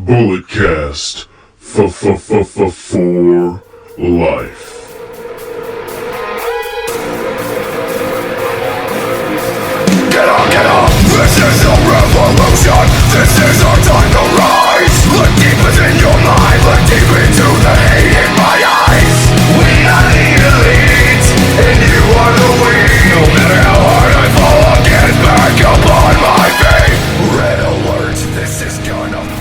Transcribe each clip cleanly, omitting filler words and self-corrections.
Bulletcast for life. Get up, this is a revolution. This is our time to rise. Look deep within your mind, look deep into the hate in my eyes. We are the elite, and you are the weak. No matter how hard I fall, I'll get back up on my feet. Red alert, this is gonna hurt.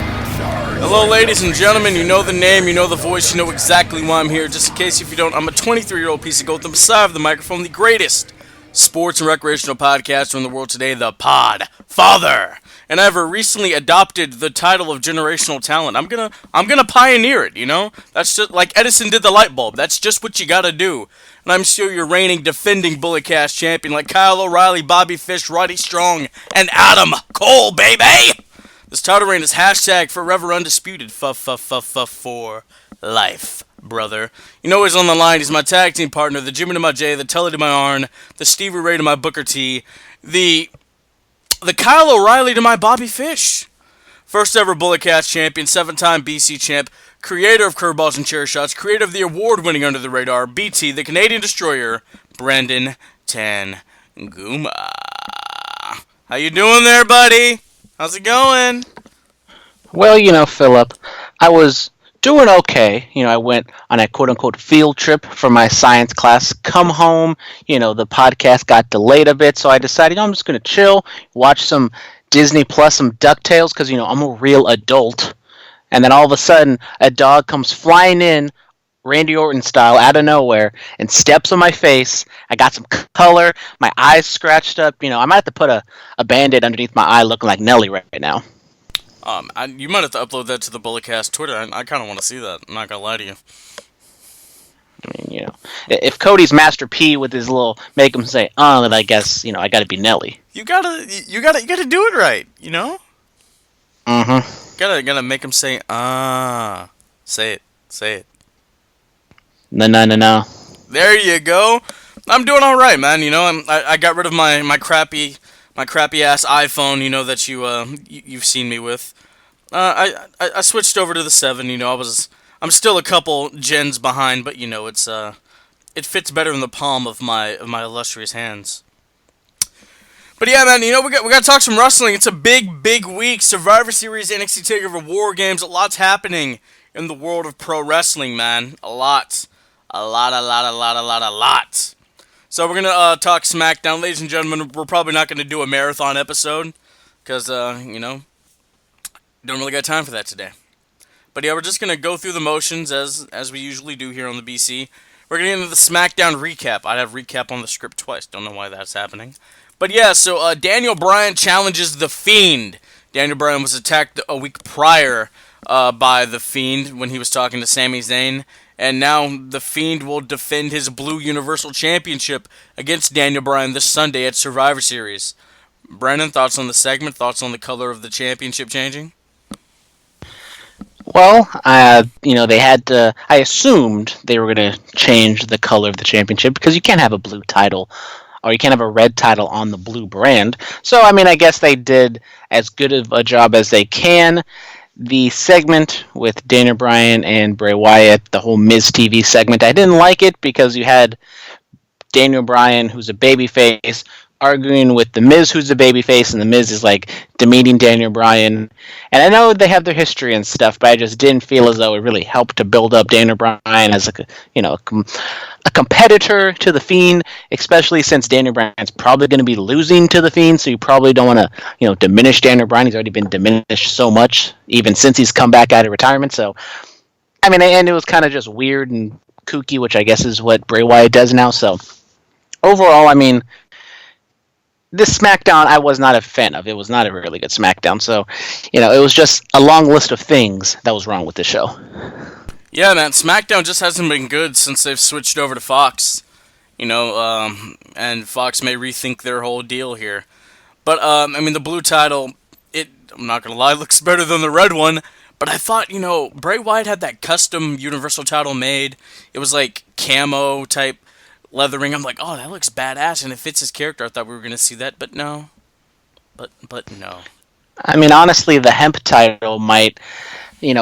Hello ladies and gentlemen, you know the name, you know the voice, you know exactly why I'm here. Just in case if you don't, I'm a 23-year-old piece of gold on the side of the microphone, the greatest sports and recreational podcaster in the world today, the Pod Father. And I've recently adopted the title of generational talent. I'm gonna pioneer it, you know? That's just like Edison did the light bulb. That's just what you gotta do. And I'm still your reigning, defending Bulletcast champion like Kyle O'Reilly, Bobby Fish, Roddy Strong, and Adam Cole, baby! This title reign is hashtag forever undisputed for life, brother. You know he's on the line. He's my tag team partner, the Jimmy to my J, the Tully to my Arn, the Stevie Ray to my Booker T, the Kyle O'Reilly to my Bobby Fish. First ever Bulletcast champion, 7-time BC champ, creator of curveballs and chair shots, creator of the award-winning Under the Radar, BT, the Canadian Destroyer, Brendan Tanguma. How you doing there, buddy? How's it going? Well, you know, Philip, I was doing okay. You know, I went on a quote-unquote field trip for my science class. Come home, you know, the podcast got delayed a bit, so I decided, I'm just going to chill, watch some Disney Plus, some DuckTales, because, you know, I'm a real adult. And then all of a sudden, a dog comes flying in, Randy Orton style, out of nowhere, and steps on my face. I got some color, my eyes scratched up. You know, I might have to put a Band-Aid underneath my eye looking like Nelly right now. You might have to upload that to the Bulletcast Twitter. I kind of want to see that. I'm not gonna lie to you. I mean, you know, if Cody's Master P with his little make him say, then I guess, you know, I gotta be Nelly. You gotta do it right, you know? Mm-hmm. Gotta make him say, say it. No. There you go. I'm doing all right, man. You know, I got rid of my crappy ass iPhone. You know that you've seen me with. I switched over to the 7. You know, I'm still a couple gens behind, but you know it fits better in the palm of my illustrious hands. But yeah, man, you know we got to talk some wrestling. It's a big week. Survivor Series, NXT Takeover, War Games. A lot's happening in the world of pro wrestling, man. A lot. So we're gonna talk SmackDown, ladies and gentlemen. We're probably not gonna do a marathon episode because you know, don't really got time for that today. But yeah, we're just gonna go through the motions as we usually do here on the BC. We're gonna get into the SmackDown recap. I have recap on the script twice. Don't know why that's happening. But yeah, so Daniel Bryan challenges The Fiend. Daniel Bryan was attacked a week prior by The Fiend when he was talking to Sami Zayn. And now The Fiend will defend his Blue Universal Championship against Daniel Bryan this Sunday at Survivor Series. Brandon, thoughts on the segment? Thoughts on the color of the championship changing? Well, you know, they had to. I assumed they were going to change the color of the championship because you can't have a blue title, or you can't have a red title on the blue brand. So, I mean, I guess they did as good of a job as they can. The segment with Daniel Bryan and Bray Wyatt, the whole Miz TV segment, I didn't like it because you had Daniel Bryan, who's a babyface, arguing with The Miz, who's a babyface, and The Miz is like demeaning Daniel Bryan. And I know they have their history and stuff, but I just didn't feel as though it really helped to build up Daniel Bryan as a competitor to The Fiend, especially since Daniel Bryan's probably going to be losing to The Fiend, so you probably don't want to, you know, diminish Daniel Bryan. He's already been diminished so much, even since he's come back out of retirement. So, I mean, and it was kind of just weird and kooky, which I guess is what Bray Wyatt does now. So, overall, I mean, this SmackDown I was not a fan of. It was not a really good SmackDown. So, you know, it was just a long list of things that was wrong with the show. Yeah, man, SmackDown just hasn't been good since they've switched over to Fox. You know, and Fox may rethink their whole deal here. But, I mean, the blue title, I'm not going to lie, looks better than the red one. But I thought, you know, Bray Wyatt had that custom Universal title made. It was like camo type leathering. I'm like, oh, that looks badass, and it fits his character. I thought we were going to see that, but no. But no. I mean, honestly, the hemp title might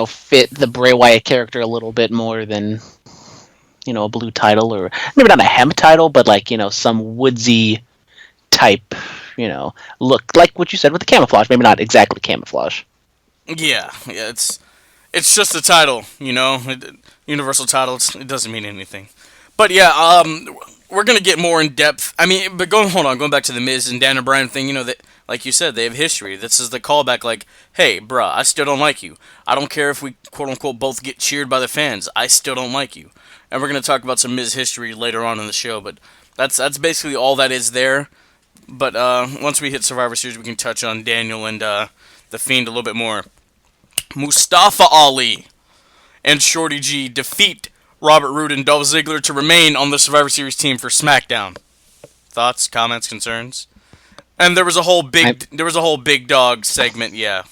fit the Bray Wyatt character a little bit more than a blue title, or maybe not a hemp title, but like some woodsy type look, like what you said with the camouflage. Maybe not exactly camouflage. Yeah, it's just a title, universal title. It doesn't mean anything. But yeah, we're gonna get more in depth. I mean, but going back to the Miz and Daniel Bryan thing. That, like you said, they have history. This is the callback. Like, hey, bruh, I still don't like you. I don't care if we quote unquote both get cheered by the fans. I still don't like you. And we're gonna talk about some Miz history later on in the show. But that's basically all that is there. But once we hit Survivor Series, we can touch on Daniel and the Fiend a little bit more. Mustafa Ali and Shorty G defeat Robert Roode and Dolph Ziggler to remain on the Survivor Series team for SmackDown. Thoughts, comments, concerns? And there was a whole big dog segment. Yeah,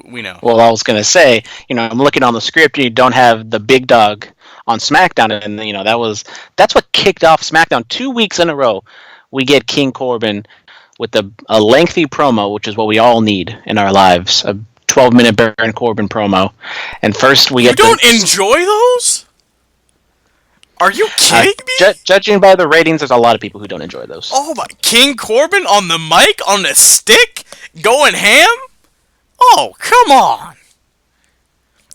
we know. Well, I was gonna say, I'm looking on the script. You don't have the big dog on SmackDown, and that's what kicked off SmackDown 2 weeks in a row. We get King Corbin with a lengthy promo, which is what we all need in our lives. A 12-minute Baron Corbin promo, and first we get. You don't enjoy those? Are you kidding me? Judging by the ratings, there's a lot of people who don't enjoy those. Oh my! King Corbin on the mic, on the stick, going ham? Oh, come on!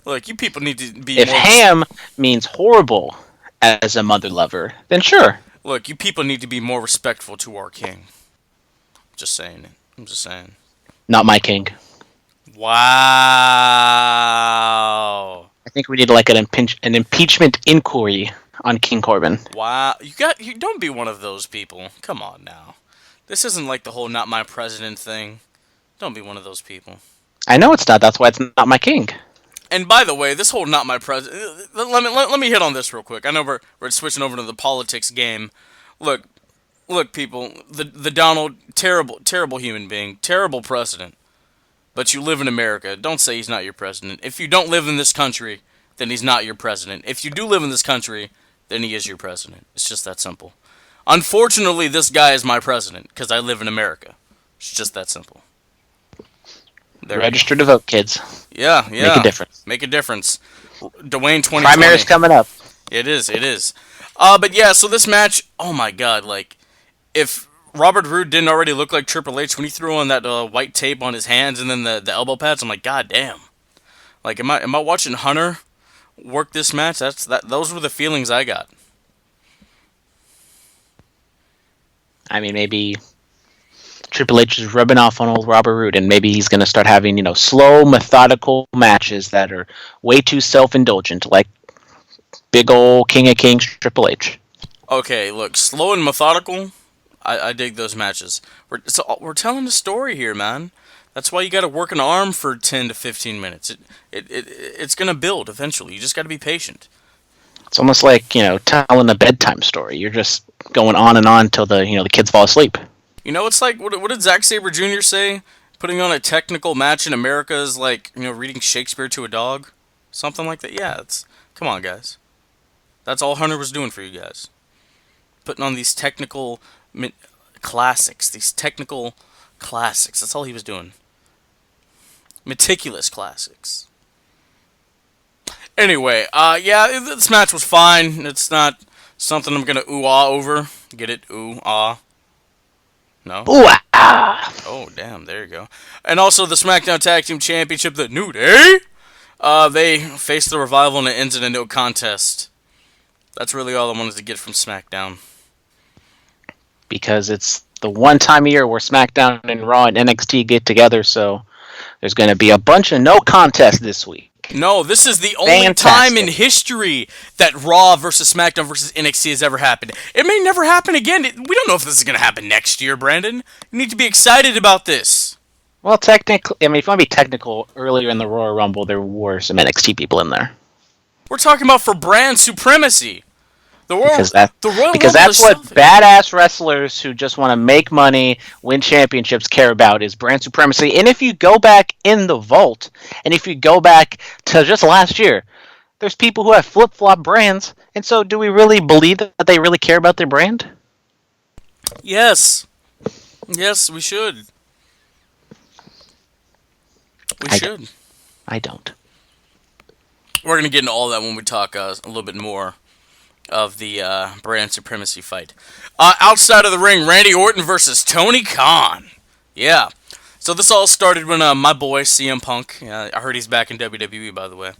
Look, you people need to be. If ham means horrible as a mother lover, then sure. Look, you people need to be more respectful to our king. Just saying it. I'm just saying. Not my king. Wow. I think we need like an impeachment inquiry on King Corbin. Wow. You don't be one of those people. Come on now. This isn't like the whole not my president thing. Don't be one of those people. I know it's not. That's why it's not my king. And by the way, this whole not my president... Let me hit on this real quick. I know we're switching over to the politics game. Look, people. The Donald, terrible human being. Terrible president. But you live in America. Don't say he's not your president. If you don't live in this country, then he's not your president. If you do live in this country, then he is your president. It's just that simple. Unfortunately, this guy is my president because I live in America. It's just that simple. Register to vote, kids. Yeah. Make a difference. Make a difference. Dwayne 2020. Primary's coming up. It is. But yeah, so this match, oh my god, like, if Robert Roode didn't already look like Triple H when he threw on that white tape on his hands and then the elbow pads, I'm like, god damn. Like, am I watching Hunter work this match? Those were the feelings I got. I mean, maybe Triple H is rubbing off on old Robert Roode, and maybe he's going to start having, slow, methodical matches that are way too self-indulgent, like big old King of Kings Triple H. Okay, look, slow and methodical, I dig those matches. We're telling a story here, man. That's why you got to work an arm for 10 to 15 minutes. It's going to build eventually. You just got to be patient. It's almost like, telling a bedtime story. You're just going on and on till the kids fall asleep. It's like, what did Zack Sabre Jr. say? Putting on a technical match in America is like, reading Shakespeare to a dog? Something like that? Yeah, come on, guys. That's all Hunter was doing for you guys. Putting on these technical classics. That's all he was doing. Meticulous classics. Anyway, yeah, this match was fine. It's not something I'm gonna ooh-ah over. Get it? Ooh-ah. No? Ooh-ah! Oh, damn, there you go. And also the SmackDown Tag Team Championship, the New Day, they faced the Revival and it ends in a no contest. That's really all I wanted to get from SmackDown. Because it's the one time a year where SmackDown and Raw and NXT get together, so there's going to be a bunch of no contests this week. No, this is the only time in history that Raw versus SmackDown versus NXT has ever happened. It may never happen again. We don't know if this is going to happen next year, Brandon. You need to be excited about this. Well, technically, if you want to be technical, earlier in the Royal Rumble, there were some NXT people in there. We're talking about for brand supremacy. Because that's what badass wrestlers who just want to make money, win championships care about is brand supremacy. And if you go back in the vault, and if you go back to just last year, there's people who have flip-flop brands. And so do we really believe that they really care about their brand? Yes. Yes, we should. We should. I don't. We're going to get into all that when we talk a little bit more of the brand supremacy fight. Outside of the ring, Randy Orton versus Tony Khan. Yeah. So this all started when my boy, CM Punk, I heard he's back in WWE, by the way.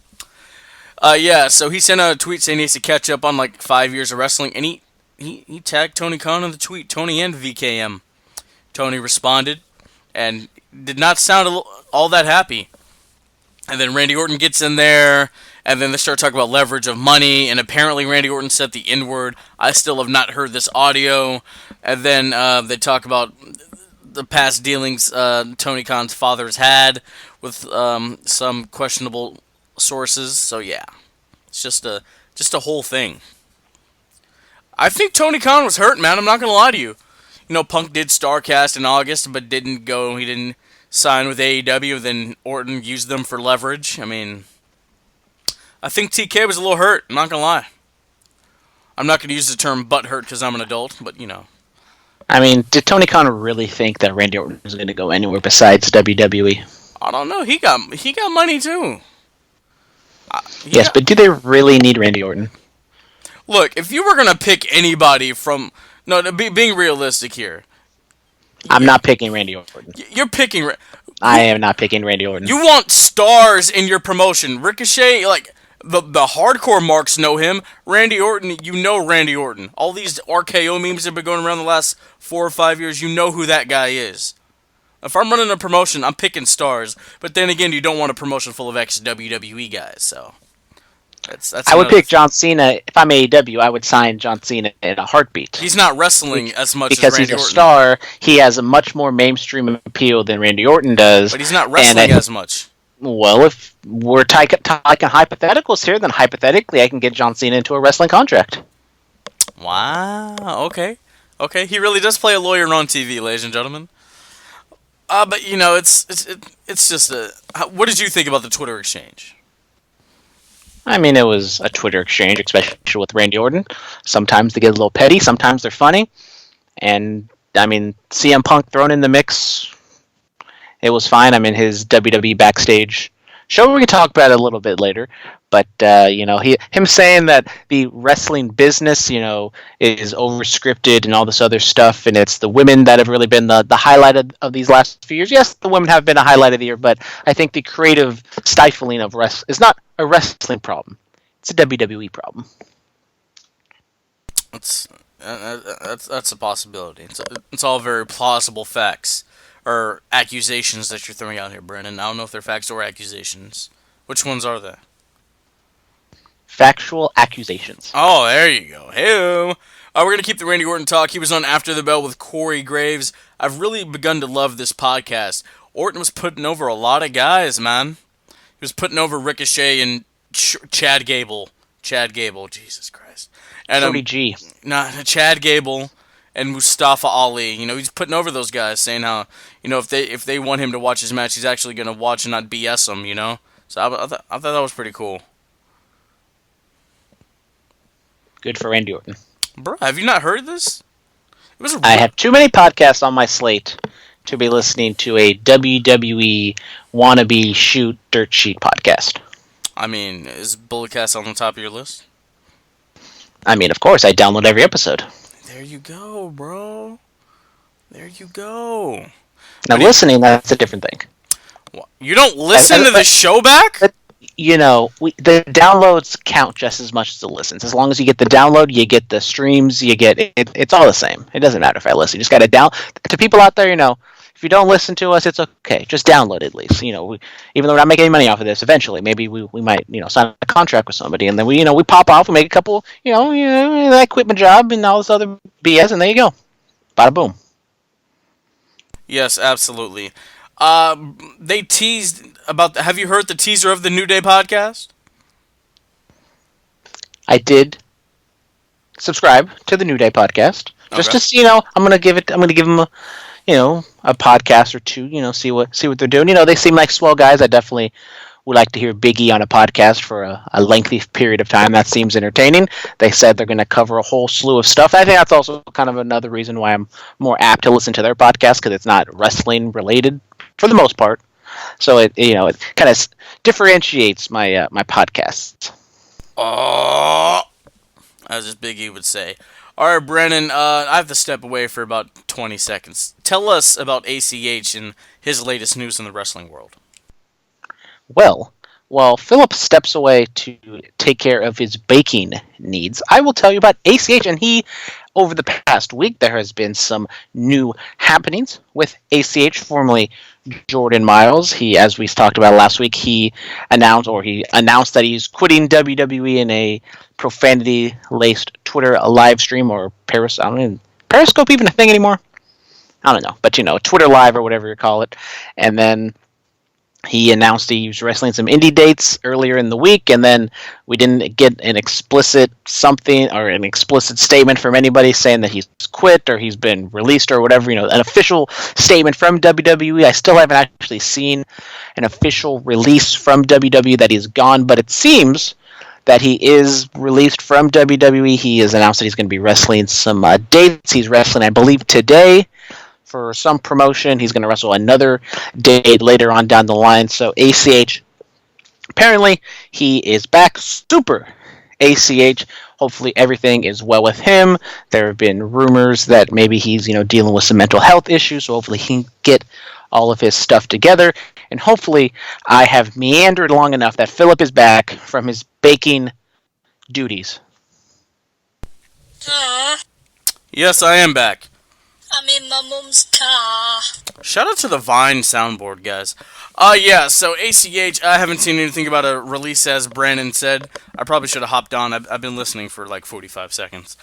Yeah, so he sent a tweet saying he needs to catch up on like 5 years of wrestling, and he tagged Tony Khan in the tweet, Tony and VKM. Tony responded and did not sound all that happy. And then Randy Orton gets in there, and then they start talking about leverage of money, and apparently Randy Orton said the N-word. I still have not heard this audio. And then they talk about the past dealings Tony Khan's father's had with some questionable sources. So yeah, it's just a whole thing. I think Tony Khan was hurt, man. I'm not gonna lie to you. You know, Punk did StarCast in August, but didn't go. He didn't sign with AEW. Then Orton used them for leverage. I mean, I think TK was a little hurt. I'm not gonna lie. I'm not gonna use the term butt hurt because I'm an adult, but you know. I mean, did Tony Khan really think that Randy Orton was going to go anywhere besides WWE? I don't know. He got money too. But do they really need Randy Orton? Look, if you were gonna pick anybody from being realistic here, I'm not picking Randy Orton. You're picking. I am not picking Randy Orton. You want stars in your promotion. Ricochet, like the hardcore marks know him. Randy Orton, you know Randy Orton. All these RKO memes have been going around the last 4 or 5 years. You know who that guy is. If I'm running a promotion, I'm picking stars. But then again, you don't want a promotion full of ex-WWE guys, so that's I would pick John Cena. If I'm AEW, I would sign John Cena in a heartbeat. He's not wrestling as much because as Randy he's a Orton. Star. He has a much more mainstream appeal than Randy Orton does. But he's not wrestling as much. Well, if we're talking hypotheticals here, then hypothetically I can get John Cena into a wrestling contract. Wow. Okay. He really does play a lawyer on TV, ladies and gentlemen. But you know, it's just a. What did you think about the Twitter exchange? I mean, it was a Twitter exchange, especially with Randy Orton. Sometimes they get a little petty, sometimes they're funny, and I mean, CM Punk thrown in the mix. It was fine. I mean, his WWE backstage show, we can talk about it a little bit later. But, you know, him saying that the wrestling business, you know, is over-scripted and all this other stuff, and it's the women that have really been the highlight of these last few years. Yes, the women have been a highlight of the year, but I think the creative stifling of wrestling is not a wrestling problem. It's a WWE problem. That's a possibility. It's all very plausible facts. Or accusations that you're throwing out here, Brennan. I don't know if they're facts or accusations. Which ones are they? Factual accusations. Oh, there you go. Hey, we're going to keep the Randy Orton talk. He was on After the Bell with Corey Graves. I've really begun to love this podcast. Orton was putting over a lot of guys, man. He was putting over Ricochet and Chad Gable. Jesus Christ. And Cody G. Chad Gable and Mustafa Ali. You know, he's putting over those guys, saying how, you know, if they want him to watch his match, he's actually going to watch and not BS them, you know? So I thought that was pretty cool. Good for Randy Orton. Bro, have you not heard this? I have too many podcasts on my slate to be listening to a WWE wannabe shoot dirt sheet podcast. I mean, is Bulletcast on the top of your list? I mean, of course, I download every episode. There you go, bro. There you go. Now, listening, that's a different thing. You don't listen to the show back? But, you know, the downloads count just as much as the listens. As long as you get the download, you get the streams, you get it. It's all the same. It doesn't matter if I listen. You just got to to people out there, you know, if you don't listen to us, it's okay. Just download at least. You know, even though we're not making any money off of this, eventually, maybe we might, you know, sign a contract with somebody, and then we pop off and make a couple, I quit my job and all this other BS, and there you go. Bada boom. Yes, absolutely. They teased about. Have you heard the teaser of the New Day podcast? I did subscribe to the New Day podcast just to see. I'm gonna give them a podcast or two. See what they're doing. They seem like swell guys. I definitely would like to hear Big E on a podcast for a lengthy period of time. That seems entertaining. They said they're going to cover a whole slew of stuff. I think that's also kind of another reason why I'm more apt to listen to their podcast, because it's not wrestling related for the most part. So it kind of differentiates my podcasts. Oh, as Big E would say. All right, Brennan, I have to step away for about 20 seconds. Tell us about ACH and his latest news in the wrestling world. Well, while Philip steps away to take care of his baking needs, I will tell you about ACH. And over the past week, there has been some new happenings with ACH, formerly Jordan Miles. As we talked about last week, he announced that he's quitting WWE in a profanity-laced Twitter live stream or Periscope even a thing anymore? I don't know, but Twitter Live or whatever you call it. And then he announced he was wrestling some indie dates earlier in the week, and then we didn't get an explicit statement from anybody saying that he's quit or he's been released or whatever, an official statement from WWE. I still haven't actually seen an official release from WWE that he's gone, but it seems that he is released from WWE. He has announced that he's going to be wrestling some dates. He's wrestling, I believe, today for some promotion. He's going to wrestle another date later on down the line. So ACH, apparently he is back. Super ACH. Hopefully everything is well with him. There have been rumors that maybe he's dealing with some mental health issues. So hopefully he can get all of his stuff together. And hopefully I have meandered long enough that Philip is back from his baking duties. Yes, I am back. I'm in my mom's car. Shout out to the Vine soundboard, guys. Yeah, so ACH, I haven't seen anything about a release, as Brandon said. I probably should have hopped on. I've been listening for like 45 seconds.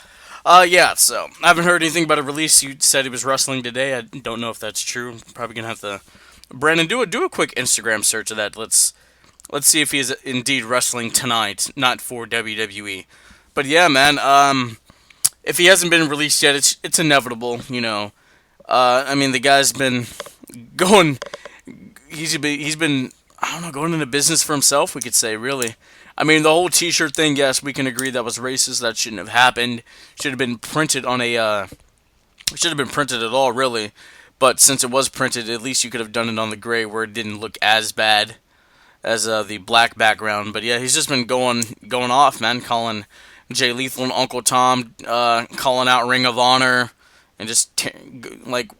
Yeah, so I haven't heard anything about a release. You said he was wrestling today. I don't know if that's true. Probably gonna have to... Brandon, do a quick Instagram search of that. Let's see if he is indeed wrestling tonight, not for WWE. But yeah, man, if he hasn't been released yet, it's inevitable, I mean, the guy's been going... He's been, I don't know, going into business for himself, we could say, really. I mean, the whole T-shirt thing, yes, we can agree that was racist. That shouldn't have happened. Should have been printed on a... should have been printed at all, really. But since it was printed, at least you could have done it on the gray where it didn't look as bad as the black background. But yeah, he's just been going off, man, calling Jay Lethal and Uncle Tom, calling out Ring of Honor, and just, like,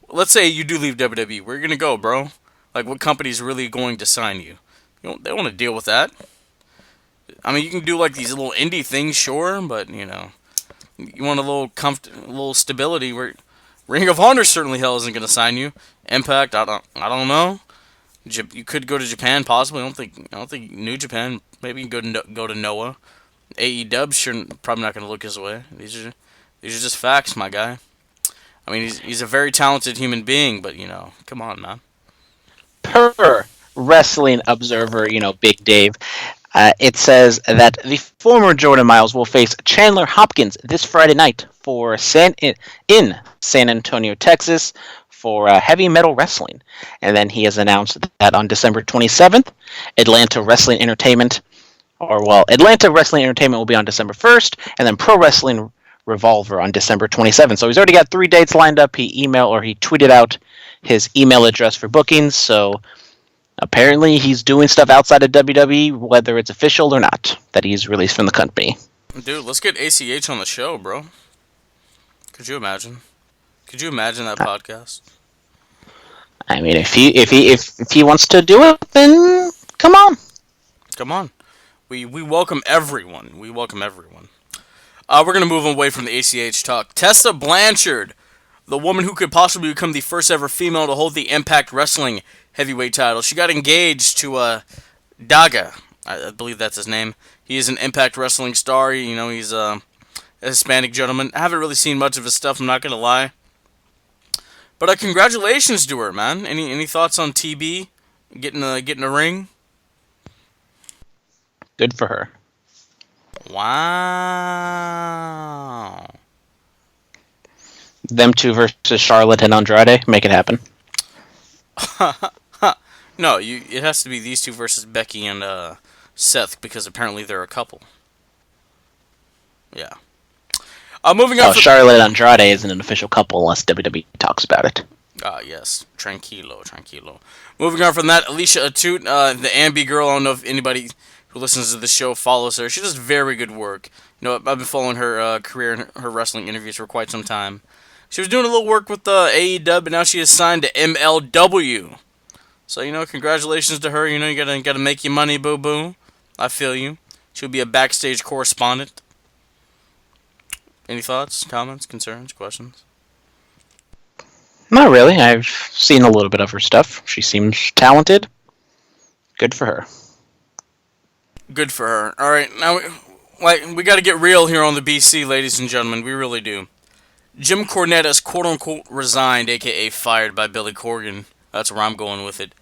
let's say you do leave WWE. Where are you going to go, bro? Like, what company's really going to sign you? They don't want to deal with that. I mean, you can do, like, these little indie things, sure, but, you want a little stability where Ring of Honor certainly hell isn't going to sign you. Impact, I don't know. You could go to Japan, possibly. I don't think New Japan. Maybe you can go to Noah. AEW, sure, probably not going to look his way. These are just facts, my guy. I mean, he's a very talented human being, but come on, man. Per Wrestling Observer, Big Dave, it says that the former Jordan Miles will face Chandler Hopkins this Friday night in San Antonio, Texas, for Heavy Metal Wrestling. And then he has announced that on December 27th, Atlanta Wrestling Entertainment will be on December 1st, and then Pro Wrestling Revolver on December 27th. So he's already got 3 dates lined up. He tweeted out his email address for bookings, so apparently he's doing stuff outside of WWE, whether it's official or not, that he's released from the company. Dude, let's get ACH on the show, bro. Could you imagine? Could you imagine that podcast? I mean, if he wants to do it, then come on. Come on. We welcome everyone. We welcome everyone. We're going to move away from the ACH talk. Tessa Blanchard, the woman who could possibly become the first ever female to hold the Impact Wrestling heavyweight title. She got engaged to Daga. I believe that's his name. He is an Impact Wrestling star. He's a Hispanic gentleman. I haven't really seen much of his stuff, I'm not going to lie. But congratulations to her, man. Any thoughts on TB getting a ring? Good for her. Wow. Them two versus Charlotte and Andrade. Make it happen. No, it has to be these two versus Becky and Seth, because apparently they're a couple. Yeah. Moving on. Charlotte and Andrade isn't an official couple unless WWE talks about it. Ah, yes. Tranquilo. Moving on from that, Alicia Atut, the Ambi girl. I don't know if anybody who listens to the show follows her. She does very good work. I've been following her career and her wrestling interviews for quite some time. She was doing a little work with AEW, but now she is signed to MLW. So, congratulations to her. You gotta make your money, boo boo. I feel you. She'll be a backstage correspondent. Any thoughts, comments, concerns, questions? Not really. I've seen a little bit of her stuff. She seems talented. Good for her. Good for her. All right, now we got to get real here on the BC, ladies and gentlemen. We really do. Jim Cornette has quote unquote resigned, aka fired by Billy Corgan. That's where I'm going with it.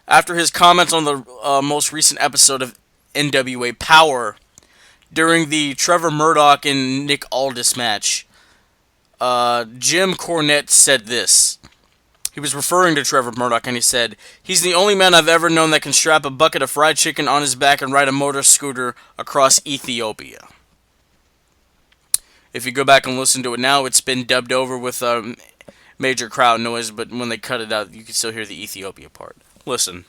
After his comments on the most recent episode of NWA Power during the Trevor Murdoch and Nick Aldis match, Jim Cornette said this. He was referring to Trevor Murdoch, and he said, "He's the only man I've ever known that can strap a bucket of fried chicken on his back and ride a motor scooter across Ethiopia." If you go back and listen to it now, it's been dubbed over with major crowd noise, but when they cut it out, you can still hear the Ethiopia part. Listen,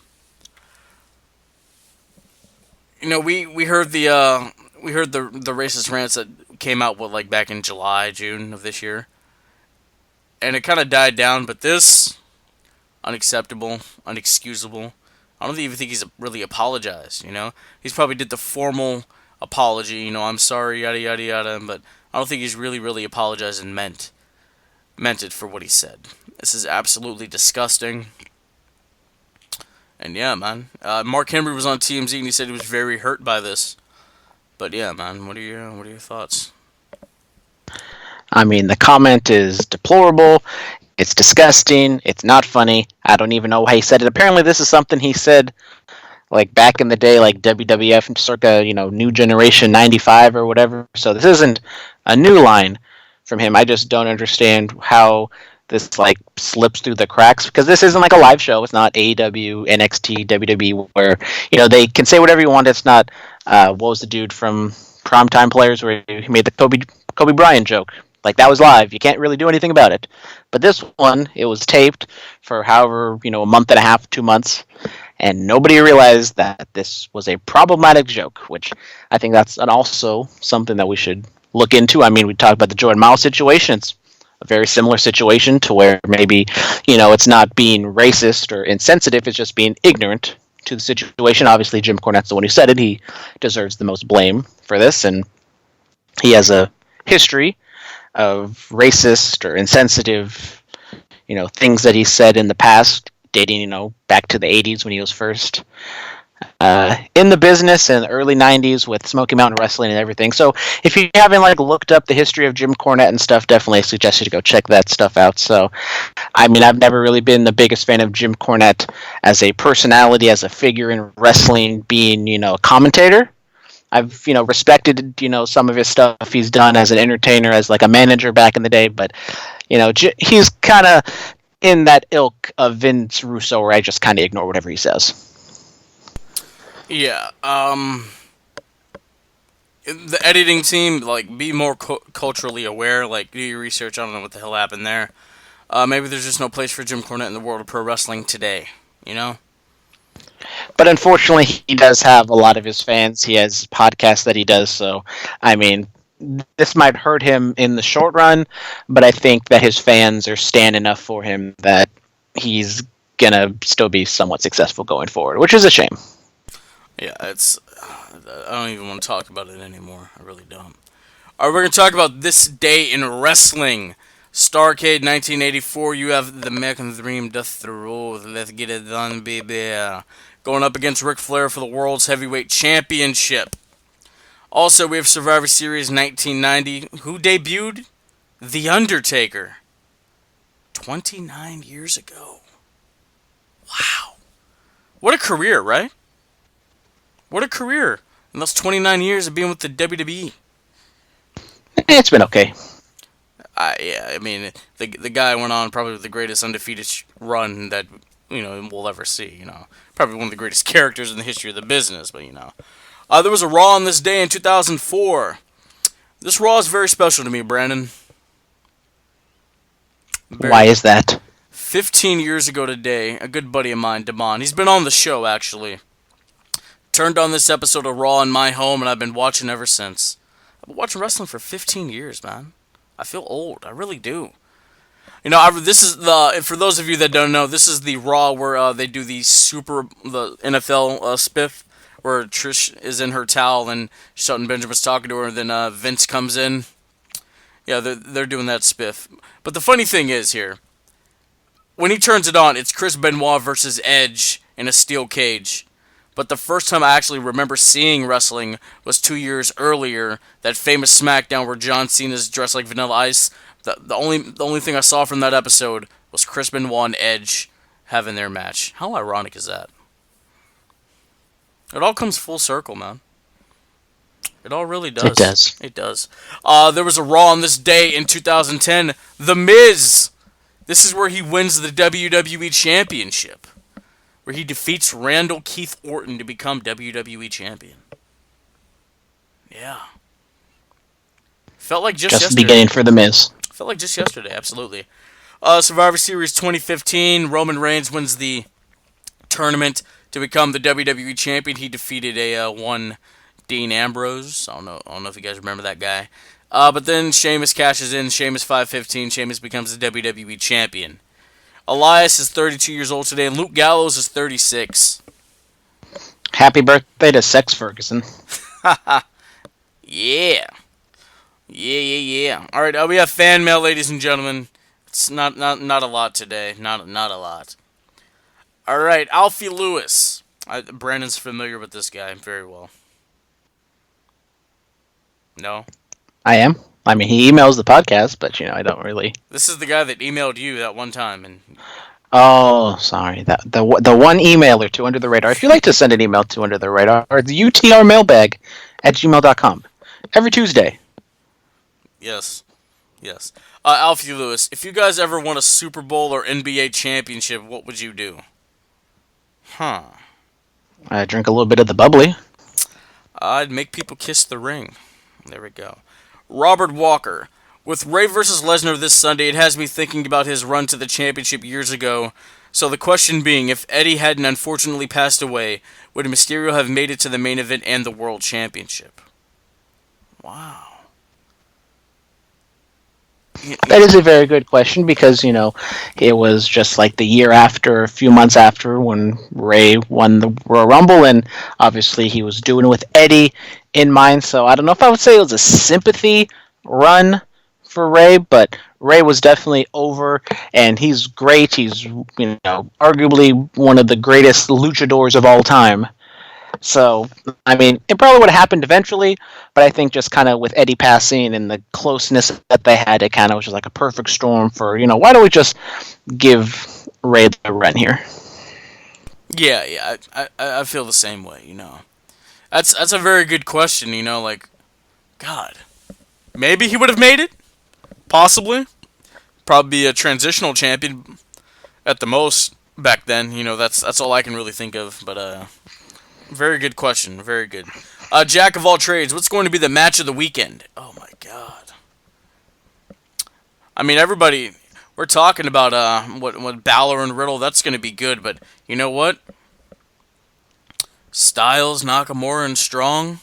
we heard the racist rants that came out back in July, June of this year, and it kind of died down. But this, unacceptable, unexcusable. I don't even think he's really apologized. He's probably did the formal apology. I'm sorry, yada yada yada. But I don't think he's really apologized and meant it for what he said. This is absolutely disgusting. And yeah, man. Mark Henry was on TMZ and he said he was very hurt by this. But yeah, man. What are your thoughts? I mean, the comment is deplorable. It's disgusting. It's not funny. I don't even know why he said it. Apparently, this is something he said back in the day, WWF circa, New Generation 95 or whatever. So this isn't a new line from him. I just don't understand how this slips through the cracks, because this isn't a live show. It's not AEW, NXT, WWE, where they can say whatever you want. It's not what was the dude from Primetime Players where he made the Kobe Bryant joke. That was live. You can't really do anything about it. But this one, it was taped for however, a month and a half, 2 months, and nobody realized that this was a problematic joke, which I think that's also something that we should look into. I mean, we talked about the Jordan Miles situation. It's a very similar situation to where maybe, it's not being racist or insensitive. It's just being ignorant to the situation. Obviously, Jim Cornette's the one who said it. He deserves the most blame for this, and he has a history of racist or insensitive, things that he said in the past, dating, back to the 80s when he was first in the business, in the early 90s with Smoky Mountain Wrestling and everything. So if you haven't looked up the history of Jim Cornette and stuff, definitely suggest you to go check that stuff out. So, I mean, I've never really been the biggest fan of Jim Cornette as a personality, as a figure in wrestling, being, a commentator. I've, respected, some of his stuff he's done as an entertainer, as a manager back in the day, but, he's kind of in that ilk of Vince Russo where I just kind of ignore whatever he says. Yeah, the editing team, be more culturally aware, do your research. I don't know what the hell happened there. Maybe there's just no place for Jim Cornette in the world of pro wrestling today, But unfortunately, he does have a lot of his fans. He has podcasts that he does, so, I mean, this might hurt him in the short run, but I think that his fans are standing enough for him that he's going to still be somewhat successful going forward, which is a shame. Yeah, I don't even want to talk about it anymore. I really don't. Alright, we're going to talk about this day in wrestling. Starrcade 1984, you have the American Dream, Death the Road. Let's get it done, baby. Going up against Ric Flair for the World's Heavyweight Championship. Also, we have Survivor Series 1990. Who debuted? The Undertaker. 29 years ago. Wow. What a career, right? What a career. In those 29 years of being with the WWE. It's been okay. Yeah, I mean, the guy went on probably the greatest undefeated run that, we'll ever see, Probably one of the greatest characters in the history of the business, but, there was a Raw on this day in 2004. This Raw is very special to me, Brandon. Why is that? 15 years ago today, a good buddy of mine, Damon, he's been on the show actually, turned on this episode of Raw in my home, and I've been watching ever since. I've been watching wrestling for 15 years, man. I feel old. I really do. You know, this is for those of you that don't know, this is the Raw where they do the NFL spiff, where Trish is in her towel and Shelton Benjamin's talking to her, and then Vince comes in. Yeah, they're doing that spiff. But the funny thing is here, when he turns it on, it's Chris Benoit versus Edge in a steel cage. But the first time I actually remember seeing wrestling was 2 years earlier, that famous SmackDown where John Cena's dressed like Vanilla Ice. The only thing I saw from that episode was Chris Benoit and Edge having their match. How ironic is that? It all comes full circle, man. It all really does. It does. It does. There was a Raw on this day in 2010. The Miz. This is where he wins the WWE Championship, where he defeats Randall Keith Orton to become WWE Champion. Yeah. Felt like just yesterday. Beginning for The Miz. Felt like just yesterday, absolutely. Survivor Series 2015, Roman Reigns wins the tournament to become the WWE Champion. He defeated one Dean Ambrose. I don't know if you guys remember that guy. But then Sheamus cashes in. Sheamus 515. Sheamus becomes the WWE Champion. Elias is 32 years old today, and Luke Gallows is 36. Happy birthday to Sex Ferguson. Yeah. Yeah. All right, we have fan mail, ladies and gentlemen. It's not a lot today. Not a lot. All right, Alfie Lewis. Brandon's familiar with this guy very well. No? I am. I mean, he emails the podcast, but, I don't really... This is the guy that emailed you that one time. And Oh, sorry. The one email or two under the radar. If you'd like to send an email to under the radar, or the UTR mailbag at gmail.com. Every Tuesday. Yes. Alfie Lewis, if you guys ever won a Super Bowl or NBA championship, what would you do? I drink a little bit of the bubbly. I'd make people kiss the ring. There we go. Robert Walker. With Ray vs. Lesnar this Sunday, it has me thinking about his run to the championship years ago. So the question being, if Eddie hadn't unfortunately passed away, would Mysterio have made it to the main event and the World Championship? Wow. That is a very good question because, it was just like the year after, a few months after, when Ray won the Royal Rumble, and obviously he was doing it with Eddie in mind, so I don't know if I would say it was a sympathy run for Ray, but Ray was definitely over, and he's great. He's, arguably one of the greatest luchadors of all time. So, I mean, it probably would have happened eventually, but I think just kind of with Eddie passing and the closeness that they had, it kind of was just like a perfect storm for, why don't we just give Ray the run here? Yeah, I feel the same way, That's a very good question, God. Maybe he would have made it? Possibly. Probably a transitional champion at the most back then, that's all I can really think of, but, very good question. Very good. Jack of all trades. What's going to be the match of the weekend? Oh my God. I mean, everybody. We're talking about what Balor and Riddle. That's going to be good. But you know what? Styles, Nakamura, and Strong.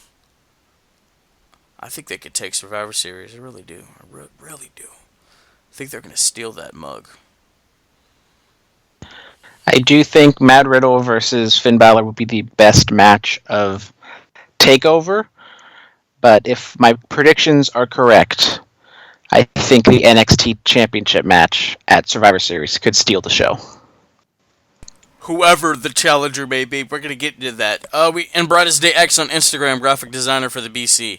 I think they could take Survivor Series. I really do. I really do. I think they're going to steal that mug. I do think Matt Riddle versus Finn Balor would be the best match of Takeover, but if my predictions are correct, I think the NXT Championship match at Survivor Series could steal the show. Whoever the challenger may be, we're going to get into that. And Brightest Day X on Instagram, graphic designer for the BC.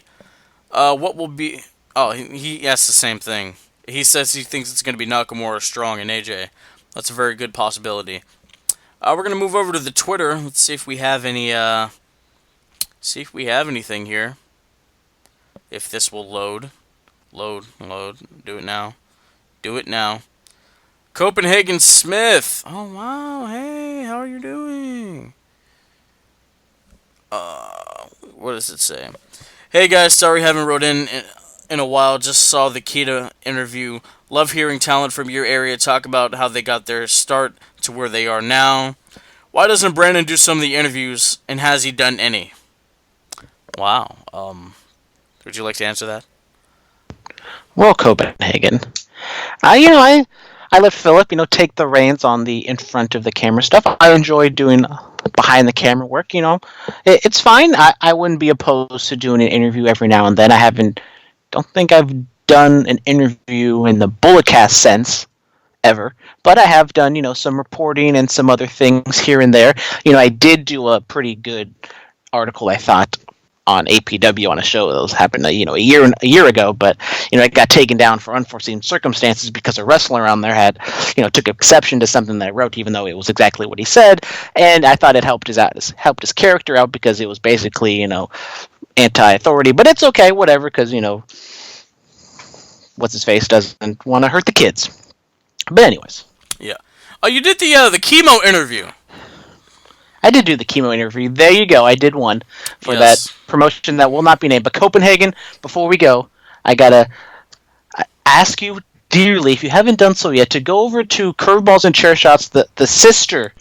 What will be... Oh, he asked the same thing. He says he thinks it's going to be Nakamura, Strong, and AJ. That's a very good possibility. We're going to move over to the Twitter. Let's see if we have any, anything here. If this will load. Load. Do it now. Copenhagen Smith. Oh, wow. Hey, how are you doing? What does it say? Hey, guys. Sorry I haven't wrote in in a while. Just saw the Kita interview. Love hearing talent from your area talk about how they got their start to where they are now. Why doesn't Brandon do some of the interviews, and has he done any? Wow. Would you like to answer that? Well, Copenhagen. I let Philip, take the reins on the in front of the camera stuff. I enjoy doing behind the camera work. It's fine. I wouldn't be opposed to doing an interview every now and then. Don't think I've done an interview in the Bulletcast sense ever, but I have done, some reporting and some other things here and there. I did do a pretty good article, I thought, on APW on a show that was happened, a year ago, but it got taken down for unforeseen circumstances because a wrestler on there had, took exception to something that I wrote, even though it was exactly what he said, and I thought it helped his character out because it was basically, anti-authority, but it's okay, whatever, because what's his face doesn't want to hurt the kids. But anyways, Yeah. Oh, you did the chemo interview. I did do the chemo interview. There you go. I did one for Yes. that promotion that will not be named. But Copenhagen, before we go, I gotta ask you dearly, if you haven't done so yet, to go over to Curveballs and Chair Shots, the sister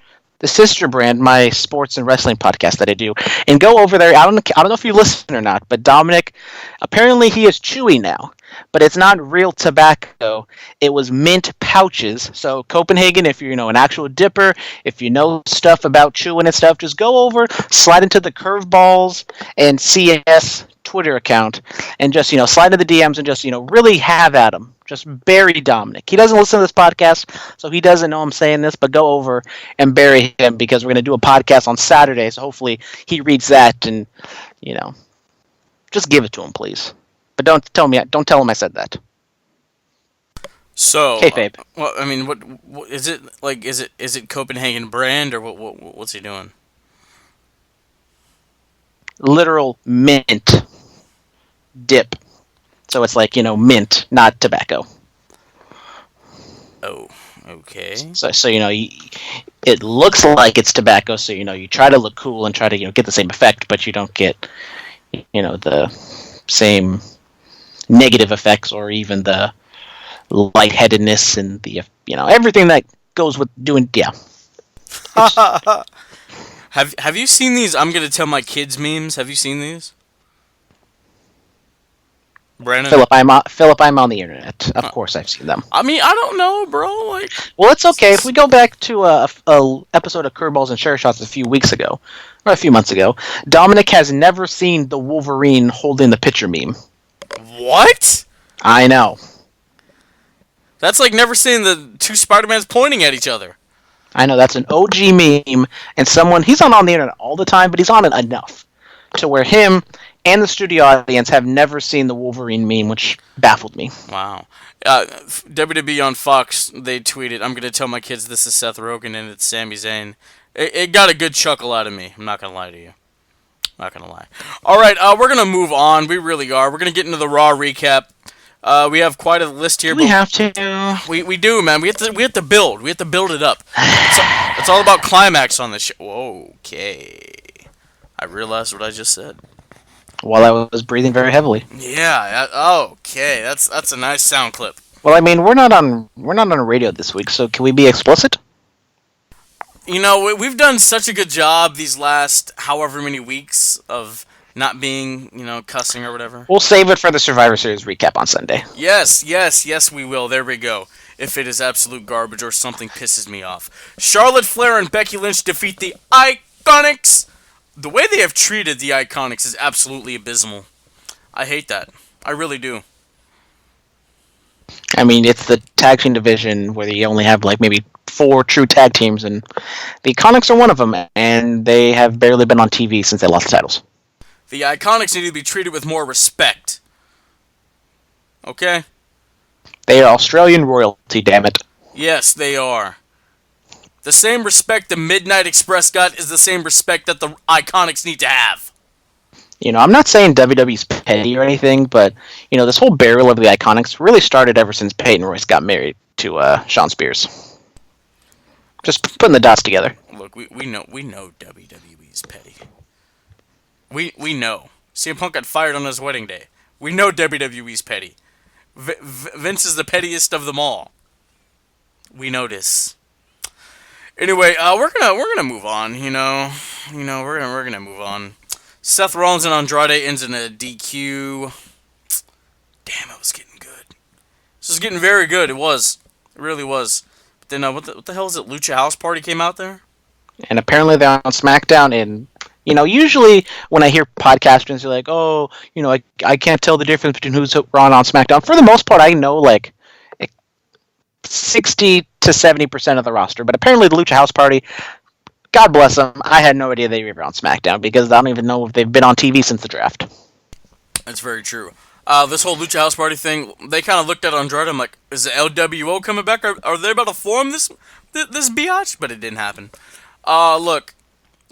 brand, my sports and wrestling podcast that I do, and go over there. I don't know if you listen or not, but Dominic, apparently he is chewing now, but it's not real tobacco. It was mint pouches. So Copenhagen, if you're an actual dipper, if you know stuff about chewing and stuff, just go over, slide into the Curveballs and CS Twitter account, and just slide into the DMs and just really have at him. Just bury Dominic. He doesn't listen to this podcast, so he doesn't know I'm saying this, but go over and bury him because we're going to do a podcast on Saturday, so hopefully he reads that and, just give it to him, please. But don't tell him I said that. So, Kayfabe. well, I mean, what is it like? Is it Copenhagen brand or what's he doing? Literal mint dip. So it's like, mint, not tobacco. Oh, okay. So it looks like it's tobacco, so you try to look cool and try to get the same effect, but you don't get the same negative effects or even the lightheadedness and the everything that goes with doing Have you seen these? I'm gonna tell my kids memes. Have you seen these? Brandon? Philip, I'm on the internet. Of course, I've seen them. I mean, I don't know, bro. Like, Well, it's okay if we go back to a episode of Curveballs and Share Shots a few weeks ago, or a few months ago. Dominic has never seen the Wolverine holding the pitcher meme. what? I know. That's like never seeing the two Spider-Mans pointing at each other. I know, that's an OG meme, and he's on the internet all the time, but he's on it enough to where him and the studio audience have never seen the Wolverine meme, which baffled me. Wow. WWE on Fox, they tweeted, I'm going to tell my kids this is Seth Rogen and it's Sami Zayn. It got a good chuckle out of me. I'm not going to lie to you. Not going to lie. All right, we're going to move on. We really are. We're going to get into the Raw recap. We have quite a list here. Do we have to? We do, man. We have to build. We have to build it up. It's all about climax on this show. Okay. I realized what I just said. While I was breathing very heavily. Yeah. Okay. That's a nice sound clip. Well, I mean, we're not on radio this week, so can we be explicit? We've done such a good job these last however many weeks of not being, cussing or whatever. We'll save it for the Survivor Series recap on Sunday. Yes, we will. There we go. If it is absolute garbage or something pisses me off. Charlotte Flair and Becky Lynch defeat the Iconics. The way they have treated the Iconics is absolutely abysmal. I hate that. I really do. I mean, it's the tag team division where you only have like maybe 4 true tag teams, and the Iconics are one of them, and they have barely been on TV since they lost the titles. The Iconics need to be treated with more respect. Okay? They are Australian royalty, damn it. Yes, they are. The same respect the Midnight Express got is the same respect that the Iconics need to have. I'm not saying WWE's petty or anything, but, this whole burial of the Iconics really started ever since Peyton Royce got married to Sean Spears. Just putting the dots together. Look, we know WWE's petty. We know. CM Punk got fired on his wedding day. We know WWE's petty. Vince is the pettiest of them all. We know this. Anyway, we're gonna move on. We're gonna move on. Seth Rollins and Andrade ends in a DQ. Damn, it was getting good. This was getting very good. It was. It really was. But then, what the hell is it? Lucha House Party came out there? And apparently they're on SmackDown. And, usually when I hear podcasters, they're like, oh, I can't tell the difference between who's on SmackDown. For the most part, I know, 60 to 70% of the roster. But apparently the Lucha House Party, God bless them, I had no idea they were on SmackDown because I don't even know if they've been on TV since the draft. That's very true. This whole Lucha House Party thing, they kind of looked at Andrade. I'm like, is the LWO coming back? Are they about to form this biatch? But it didn't happen. Look,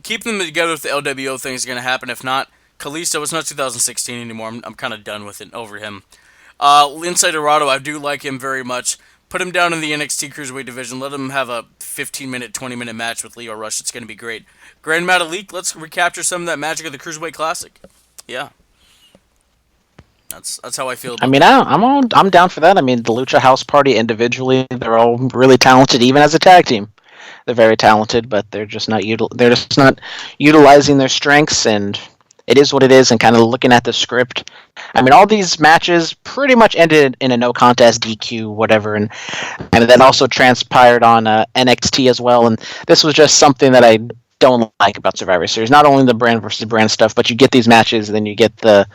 keeping them together with the LWO thing is going to happen. If not, Kalisto, it's not 2016 anymore. I'm kind of done with it over him. Lince Dorado, I do like him very much. Put him down in the NXT Cruiserweight division. Let him have a 15-minute, 20-minute match with Leo Rush. It's going to be great. Grand Metalik, let's recapture some of that magic of the Cruiserweight Classic. Yeah. That's how I feel about it. I'm down for that. The Lucha House Party individually, they're all really talented, even as a tag team. They're very talented, but they're just not utilizing their strengths, and it is what it is. And kind of looking at the script, all these matches pretty much ended in a no contest, DQ, whatever, and that also transpired on NXT as well. And this was just something that I don't like about Survivor Series. Not only the brand versus brand stuff, but you get these matches, and then you get the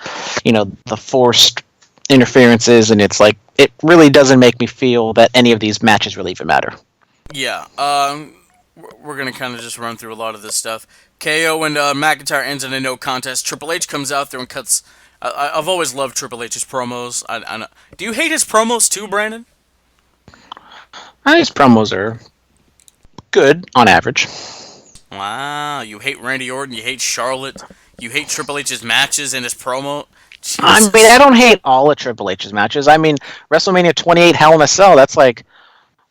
forced interferences, and it's like it really doesn't make me feel that any of these matches really even matter. Yeah, we're going to kind of just run through a lot of this stuff. KO and McIntyre ends in a no contest. Triple H comes out there and cuts... I've always loved Triple H's promos. Do you hate his promos too, Brandon? His promos are good, on average. Wow, you hate Randy Orton, you hate Charlotte, you hate Triple H's matches and his promo... Jesus. I don't hate all of Triple H's matches. WrestleMania 28 Hell in a Cell, that's like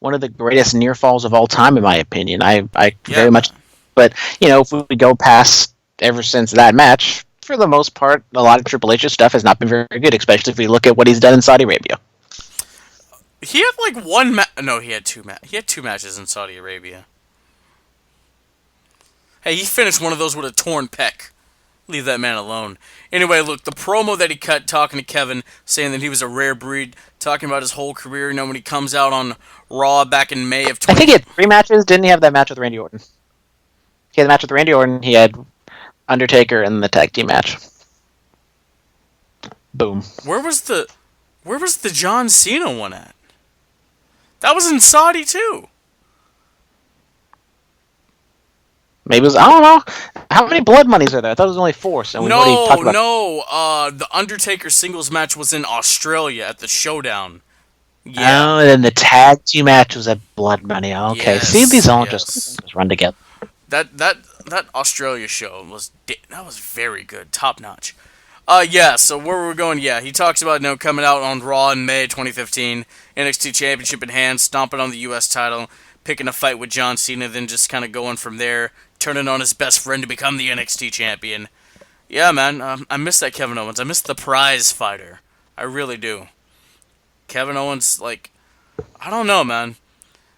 one of the greatest near falls of all time, in my opinion. I very much, but if we go past ever since that match, for the most part, a lot of Triple H's stuff has not been very good, especially if we look at what he's done in Saudi Arabia. He had one match. No, he had two matches. He had two matches in Saudi Arabia. Hey, he finished one of those with a torn pec. Leave that man alone. Anyway, look, the promo that he cut talking to Kevin, saying that he was a rare breed, talking about his whole career, when he comes out on Raw back in May of 20... I think he had 3 matches. Didn't he have that match with Randy Orton? He had the match with Randy Orton, he had Undertaker, and the tag team match. Boom. Where was the John Cena one at? That was in Saudi, too. Maybe it was, I don't know. How many blood monies are there? I thought it was only 4. So the Undertaker singles match was in Australia at the Showdown. Yeah. Oh, and then the tag team match was at Blood Money. Okay, yes, see, these all just run together. That Australia show was very good, top notch. So where we're going, he talks about coming out on Raw in May 2015, NXT Championship in hand, stomping on the U.S. title, picking a fight with John Cena, then just kind of going from there, turning on his best friend to become the NXT champion. Yeah, man, I miss that Kevin Owens. I miss the prize fighter. I really do. Kevin Owens, I don't know, man.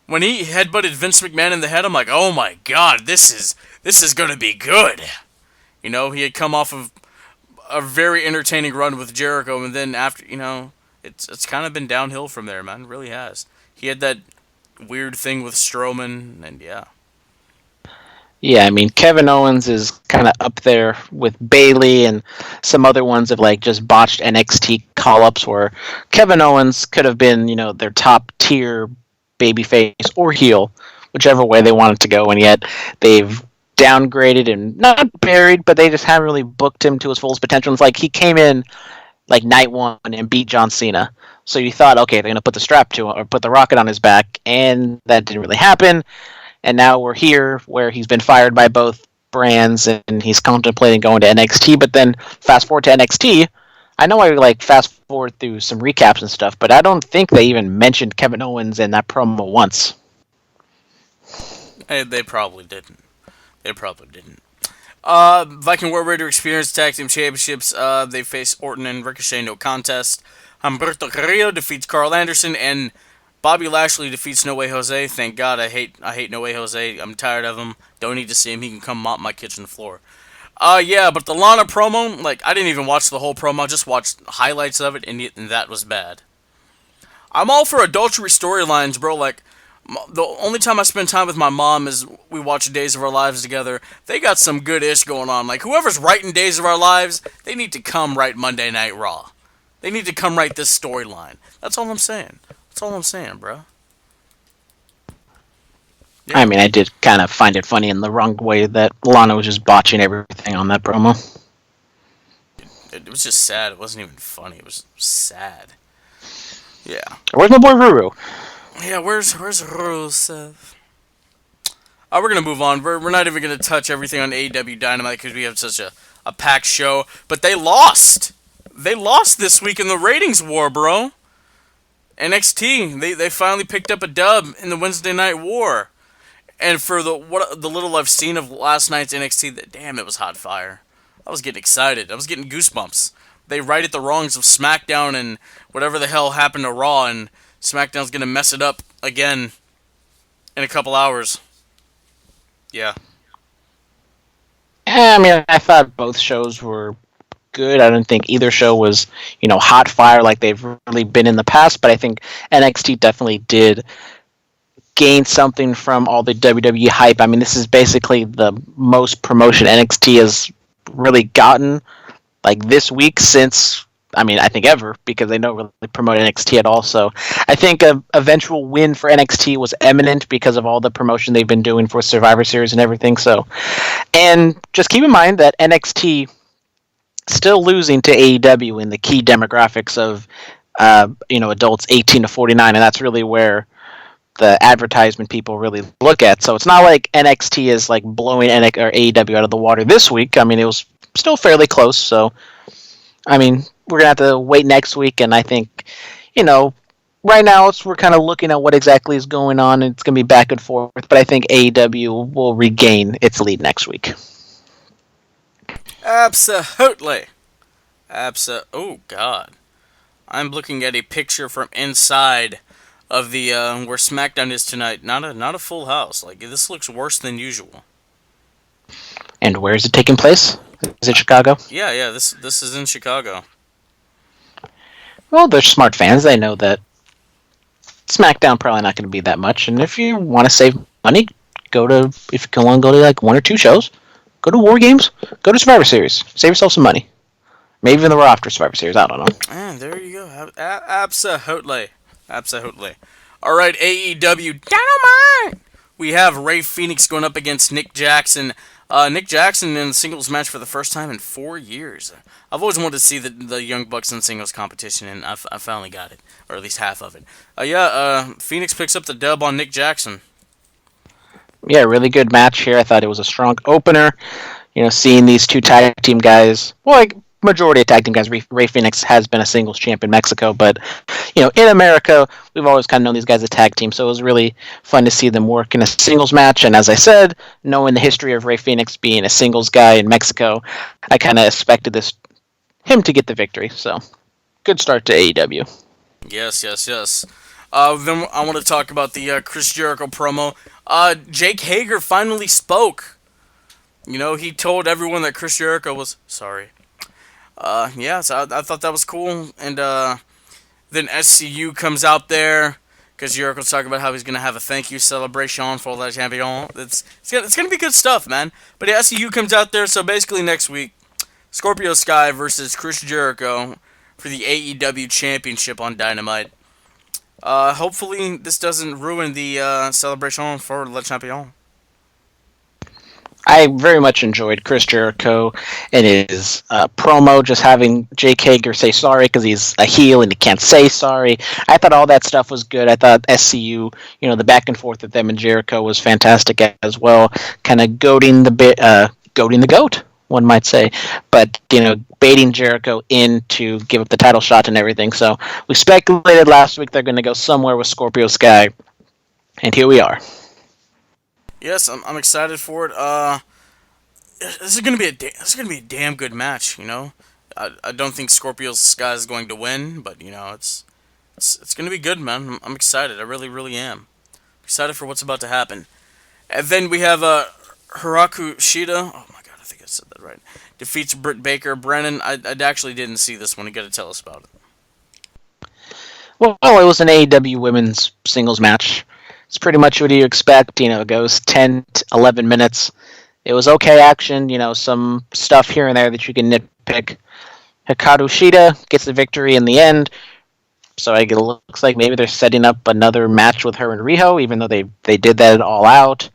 When he headbutted Vince McMahon in the head, I'm like, oh my god, this is gonna be good. He had come off of a very entertaining run with Jericho, and then after, it's kind of been downhill from there, man. It really has. He had that weird thing with Strowman, and yeah. Yeah, Kevin Owens is kind of up there with Bayley and some other ones of just botched NXT call-ups where Kevin Owens could have been, their top tier babyface or heel, whichever way they wanted to go, and yet they've downgraded and not buried, but they just haven't really booked him to his fullest potential. It's like he came in night 1 and beat John Cena. So you thought, okay, they're going to put the strap to him or put the rocket on his back, and that didn't really happen. And now we're here where he's been fired by both brands and he's contemplating going to NXT. But then fast forward to NXT, I know I fast forward through some recaps and stuff, but I don't think they even mentioned Kevin Owens in that promo once. They probably didn't. Viking War Raider Experience Tag Team Championships. They face Orton and Ricochet, no contest. Humberto Carrillo defeats Carl Anderson, and Bobby Lashley defeats No Way Jose. Thank God, I hate No Way Jose. I'm tired of him. Don't need to see him. He can come mop my kitchen floor. Yeah, but the Lana promo, like, I didn't even watch the whole promo. I just watched highlights of it, and that was bad. I'm all for adultery storylines, bro. Like, the only time I spend time with my mom is we watch Days of Our Lives together. They got some good ish going on. Like, whoever's writing Days of Our Lives, they need to come write Monday Night Raw. They need to come write this storyline. That's all I'm saying. That's all I'm saying, bro. Yeah. I mean, I did kind of find it funny in the wrong way that Lana was just botching everything on that promo. It was just sad. It wasn't even funny. It was sad. Yeah. Where's my boy Ruru? Yeah, where's Rusev? We're gonna move on. We're not even gonna touch everything on AEW Dynamite because we have such a packed show. But they lost. They lost this week in the ratings war, bro. NXT. They finally picked up a dub in the Wednesday Night War. And for the little I've seen of last night's NXT, damn, it was hot fire. I was getting excited. I was getting goosebumps. They righted the wrongs of SmackDown and whatever the hell happened to Raw, and SmackDown's gonna mess it up again in a couple hours. Yeah. I mean, I thought both shows were good. I don't think either show was, hot fire like they've really been in the past, but I think NXT definitely did gain something from all the WWE hype. I mean, this is basically the most promotion NXT has really gotten, like, this week since, I think ever, because they don't really promote NXT at all. So I think a eventual win for NXT was imminent because of all the promotion they've been doing for Survivor Series and everything. So, and just keep in mind that NXT still losing to AEW in the key demographics of adults 18 to 49, and that's really where the advertisement people really look at. So it's not like NXT is like blowing AEW out of the water this week. I mean, it was still fairly close. So I mean, we're gonna have to wait next week, and I think, right now we're kind of looking at what exactly is going on. It's gonna be back and forth, but I think AEW will regain its lead next week. Absolutely. Oh God, I'm looking at a picture from inside of the where SmackDown is tonight. Not a full house. Like, this looks worse than usual. And where is it taking place? Is it Chicago? Yeah. This is in Chicago. Well, they're smart fans. They know that SmackDown probably not going to be that much. And if you want to save money, if you can only go to like one or two shows, go to War Games, go to Survivor Series. Save yourself some money. Maybe even the Raw after Survivor Series. I don't know. And there you go. Absolutely. All right, AEW Dynamite. We have Rey Fenix going up against Nick Jackson. Nick Jackson in a singles match for the first time in 4 years. I've always wanted to see the Young Bucks in singles competition, and I finally got it, or at least half of it. Phoenix picks up the dub on Nick Jackson. Yeah, really good match here. I thought it was a strong opener. Seeing these two tag team guys, well, like majority of tag team guys, Rey Fenix has been a singles champ in Mexico, but in America, we've always kind of known these guys as a tag team, so it was really fun to see them work in a singles match. And as I said, knowing the history of Rey Fenix being a singles guy in Mexico, I kind of expected him to get the victory. So, good start to AEW. Yes. Then I want to talk about the Chris Jericho promo. Jake Hager finally spoke. He told everyone that Chris Jericho was sorry. So I thought that was cool. And then SCU comes out there because Jericho's talking about how he's going to have a thank you celebration for the champion. It's going to be good stuff, man. But yeah, SCU comes out there. So basically next week, Scorpio Sky versus Chris Jericho for the AEW Championship on Dynamite. Hopefully this doesn't ruin the celebration for Le Champion. I very much enjoyed Chris Jericho and his promo, just having Jake Hager say sorry because he's a heel and he can't say sorry. I thought all that stuff was good. I thought SCU, the back and forth of them and Jericho was fantastic as well, kind of goading the goat, one might say, but baiting Jericho in to give up the title shot and everything. So we speculated last week they're going to go somewhere with Scorpio Sky, and here we are. Yes, I'm excited for it. this is gonna be a damn good match. You know, I don't think Scorpio Sky is going to win, but you know, it's gonna be good, man. I'm excited. I really, really am excited for what's about to happen. And then we have Hiraku Shida. Oh my god, I think I said that right. Defeats Britt Baker. Brennan, I actually didn't see this one. You got to tell us about it. Well, it was an AEW women's singles match. It's pretty much what you expect. You know, it goes 10 to 11 minutes. It was okay action. You know, some stuff here and there that you can nitpick. Hikaru Shida gets the victory in the end. So it looks like maybe they're setting up another match with her and Riho, even though they did that all out.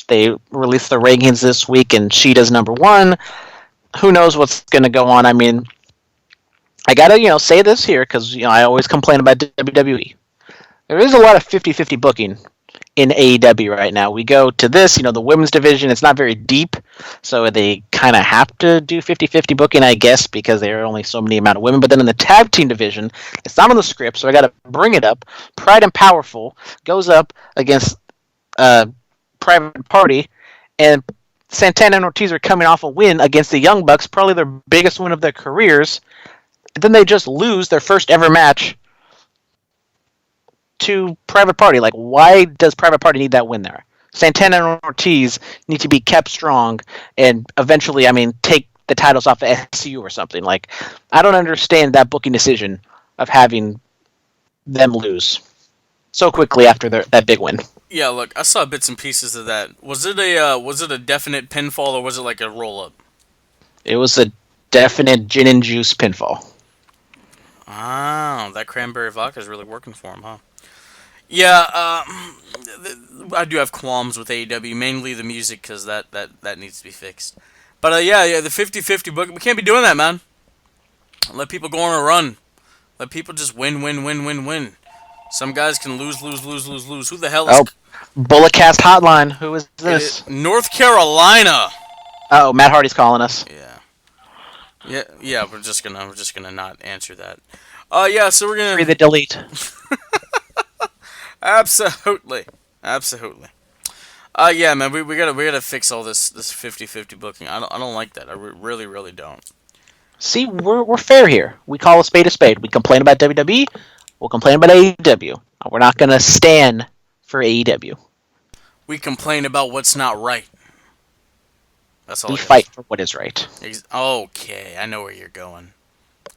They released the rankings this week, and Shida's number one. Who knows what's going to go on? I mean, I gotta say this here because I always complain about WWE. There is a lot of 50-50 booking in AEW right now. We go to this, the women's division. It's not very deep, so they kind of have to do 50-50 booking, I guess, because there are only so many amount of women. But then in the tag team division, it's not on the script, so I got to bring it up. Pride and Powerful goes up against Private Party, and Santana and Ortiz are coming off a win against the Young Bucks, probably their biggest win of their careers. And then they just lose their first ever match to Private Party. Like, why does Private Party need that win there? Santana and Ortiz need to be kept strong and eventually, take the titles off of SCU or something. Like, I don't understand that booking decision of having them lose so quickly after that big win. Yeah, look, I saw bits and pieces of that. Was it a definite pinfall or was it like a roll up? It was a definite gin and juice pinfall. Oh, that cranberry vodka is really working for him, huh? Yeah, I do have qualms with AEW, mainly the music, because that needs to be fixed. But yeah, the 50-50 book, we can't be doing that, man. Let people go on a run. Let people just win. Some guys can lose. Who the hell is... Bulletcast Hotline. Who is this? North Carolina. Oh, Matt Hardy's calling us. Yeah. We're just gonna not answer that. Yeah. So we're gonna free the delete. Absolutely. Yeah, man. We gotta fix all this 50-50 booking. I don't like that. I really don't. See, we're fair here. We call a spade a spade. We complain about WWE. We'll complain about AEW. We're not gonna stand for AEW. We complain about what's not right. That's all. We fight for what is right. Okay, I know where you're going.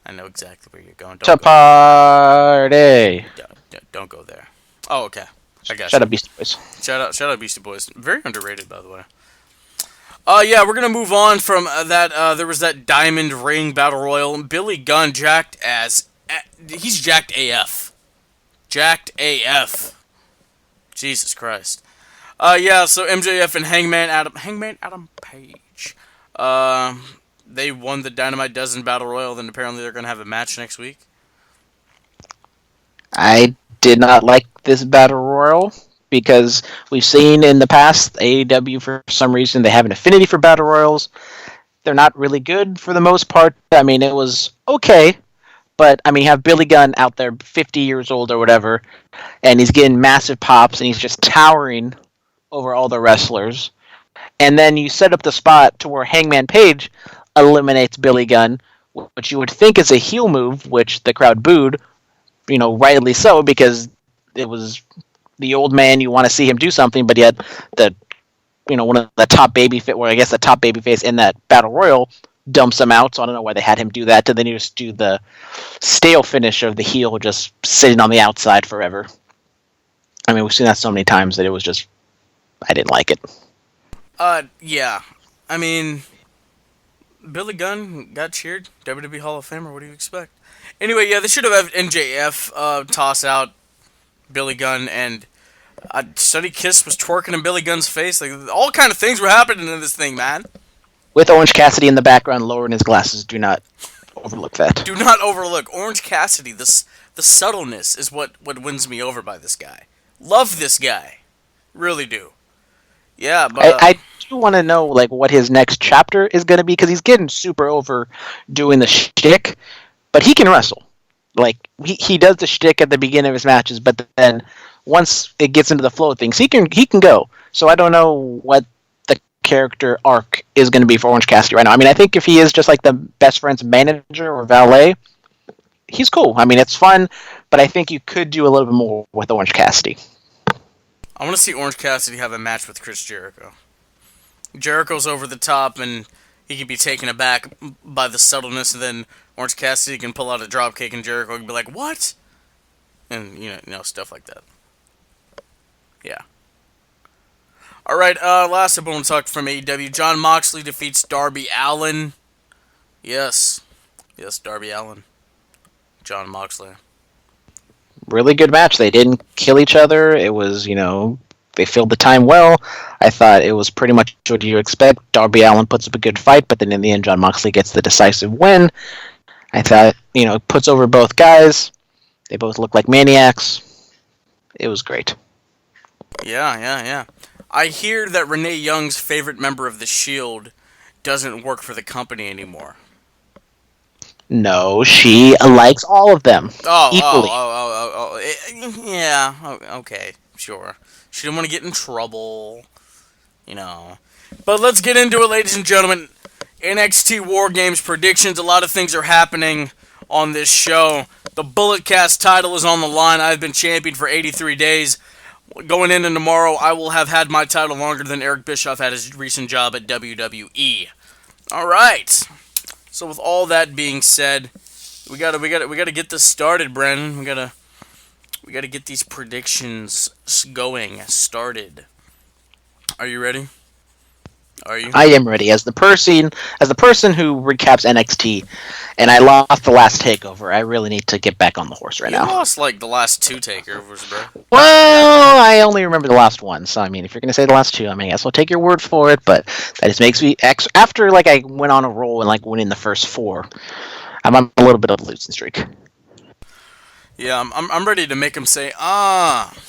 I know exactly where you're going. Party. Don't go there. Oh, okay. I got you. Shut up, Beastie Boys. Shout out, Beastie Boys. Very underrated, by the way. Yeah, we're gonna move on from that. There was that Diamond Ring Battle Royal. Billy Gunn he's jacked AF. Jacked AF. Jesus Christ. Yeah, so MJF and Hangman Adam Page. They won the Dynamite Dozen Battle Royal, then apparently they're going to have a match next week. I did not like this Battle Royal because we've seen in the past AEW, for some reason, they have an affinity for Battle Royals. They're not really good for the most part. It was okay, but, you have Billy Gunn out there, 50 years old or whatever, and he's getting massive pops, and he's just towering over all the wrestlers. And then you set up the spot to where Hangman Page eliminates Billy Gunn, which you would think is a heel move, which the crowd booed, rightly so, because it was the old man, you want to see him do something, but yet one of the top the top babyface in that Battle Royal dumps him out, so I don't know why they had him do that, to then just do the stale finish of the heel just sitting on the outside forever. We've seen that so many times that it was just, I didn't like it. Yeah. Billy Gunn got cheered. WWE Hall of Famer, what do you expect? Anyway, yeah, they should have MJF toss out Billy Gunn, and Sonny Kiss was twerking in Billy Gunn's face. Like, all kind of things were happening in this thing, man. With Orange Cassidy in the background lowering his glasses. Do not overlook that. Do not overlook. Orange Cassidy, the subtleness is what wins me over by this guy. Love this guy. Really do. Yeah, but... I do want to know what his next chapter is going to be, because he's getting super over doing the shtick, but he can wrestle. He does the shtick at the beginning of his matches, but then once it gets into the flow of things, he can go. So I don't know what the character arc is going to be for Orange Cassidy right now. I mean, I think if he is just like the best friend's manager or valet, he's cool. I mean, it's fun, but I think you could do a little bit more with Orange Cassidy. I want to see Orange Cassidy have a match with Chris Jericho. Jericho's over the top, and he can be taken aback by the subtleness, and then Orange Cassidy can pull out a dropkick, and Jericho can be like, "What?" And stuff like that. Yeah. All right. Last up, I want to talk from AEW. Jon Moxley defeats Darby Allin. Yes, Darby Allin. Jon Moxley. Really good match. They didn't kill each other. It was, they filled the time well. I thought it was pretty much what you expect. Darby Allin puts up a good fight, but then in the end, Jon Moxley gets the decisive win. I thought, puts over both guys. They both look like maniacs. It was great. Yeah. I hear that Renee Young's favorite member of the Shield doesn't work for the company anymore. No, she likes all of them equally. Yeah, okay, sure. She didn't want to get in trouble, But let's get into it, ladies and gentlemen. NXT War Games predictions. A lot of things are happening on this show. The Bullet Cast title is on the line. I've been champion for 83 days. Going into tomorrow, I will have had my title longer than Eric Bischoff had his recent job at WWE. All right. So with all that being said, we gotta get this started, Brandon. We gotta get these predictions started. Are you ready? Are you? I am ready. As the person who recaps NXT, and I lost the last takeover, I really need to get back on the horse right now. You lost like the last two takeovers, bro. Well, I only remember the last one, so I mean, if you're gonna say the last two, I mean, I guess I'll take your word for it. But that just makes me after like I went on a roll and like winning the first four, I'm on a little bit of a losing streak. Yeah, I'm ready to make him say,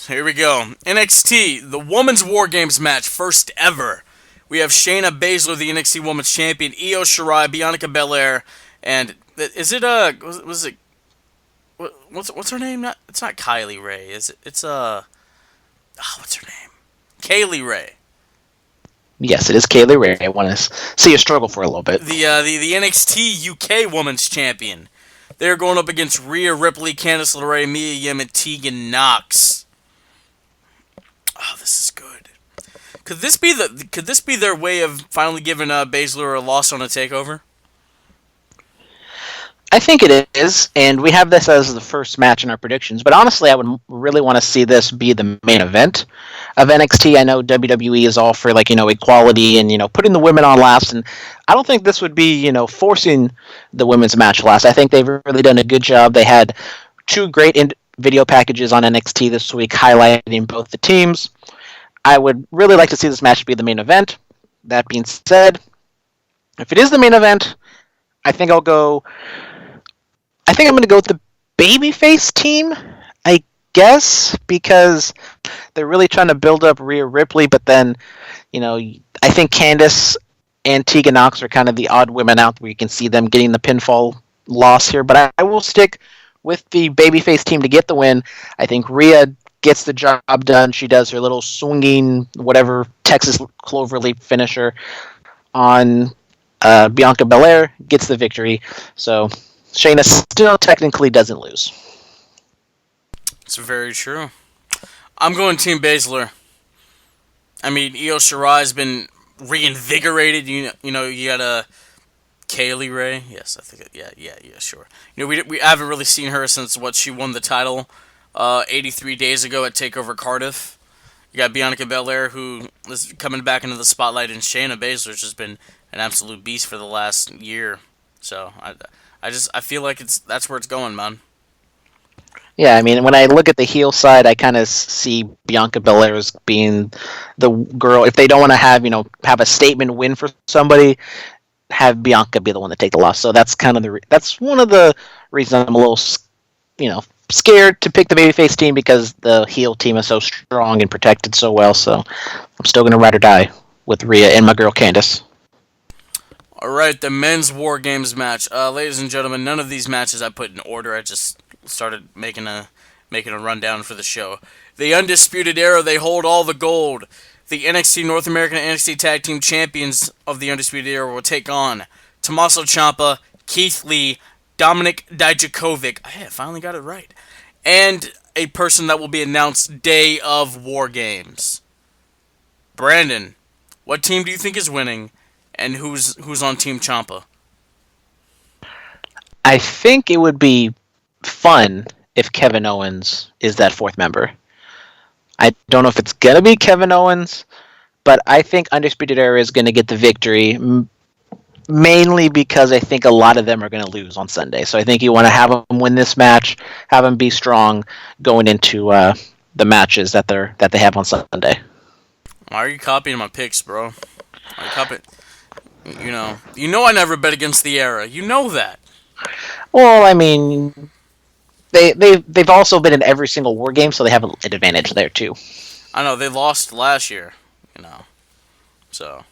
here we go. NXT, the Women's War Games match, first ever. We have Shayna Baszler, the NXT Women's Champion, Io Shirai, Bianca Belair, and is it what's her name? It's not Kylie Ray. Is it? It's what's her name? Kaylee Ray. Yes, it is Kaylee Ray. I want to see her struggle for a little bit. The NXT UK Women's Champion. They're going up against Rhea Ripley, Candice LeRae, Mia Yim, and Tegan Nox. Oh, this is good. Could this be their way of finally giving Baszler a loss on a takeover? I think it is, and we have this as the first match in our predictions. But honestly, I would really want to see this be the main event of NXT. I know WWE is all for equality and putting the women on last, and I don't think this would be forcing the women's match last. I think they've really done a good job. They had two great video packages on NXT this week highlighting both the teams. I would really like to see this match be the main event. That being said, if it is the main event, I think I'm going to go with the babyface team, I guess, because they're really trying to build up Rhea Ripley, but then, I think Candice and Tegan Nox are kind of the odd women out where you can see them getting the pinfall loss here, but I will stick with the babyface team to get the win. I think Rhea gets the job done. She does her little swinging, whatever, Texas Cloverleaf finisher on Bianca Belair, gets the victory. So Shayna still technically doesn't lose. It's very true. I'm going Team Baszler. I mean, Io Shirai's been reinvigorated. You got Kaylee Ray. Yes, I think. Yeah, sure. We haven't really seen her since she won the title 83 days ago at TakeOver Cardiff. You got Bianca Belair, who is coming back into the spotlight, and Shayna Baszler's just been an absolute beast for the last year. So I feel like that's where it's going, man. Yeah, I mean, when I look at the heel side, I kind of see Bianca Belair as being the girl. If they don't want to have a statement win for somebody, have Bianca be the one to take the loss. So that's kind of that's one of the reasons I'm a little, scared to pick the babyface team, because the heel team is so strong and protected so well. So I'm still going to ride or die with Rhea and my girl Candice. All right, the men's War Games match. Ladies and gentlemen, none of these matches I put in order. I just started making a rundown for the show. The Undisputed Era, they hold all the gold. The NXT North American and NXT Tag Team Champions of the Undisputed Era will take on Tommaso Ciampa, Keith Lee, Dominik Dijakovic. I finally got it right. And a person that will be announced day of War Games. Brandon, what team do you think is winning, and who's on Team Ciampa? I think it would be fun if Kevin Owens is that fourth member. I don't know if it's going to be Kevin Owens, but I think Undisputed Era is going to get the victory, mainly because I think a lot of them are going to lose on Sunday. So I think you want to have them win this match, have them be strong going into the matches that they have on Sunday. Why are you copying my picks, bro? Why are you copying? You know I never bet against the Era. You know that. Well, I mean, they've also been in every single War Game, so they have an advantage there too. I know they lost last year, so.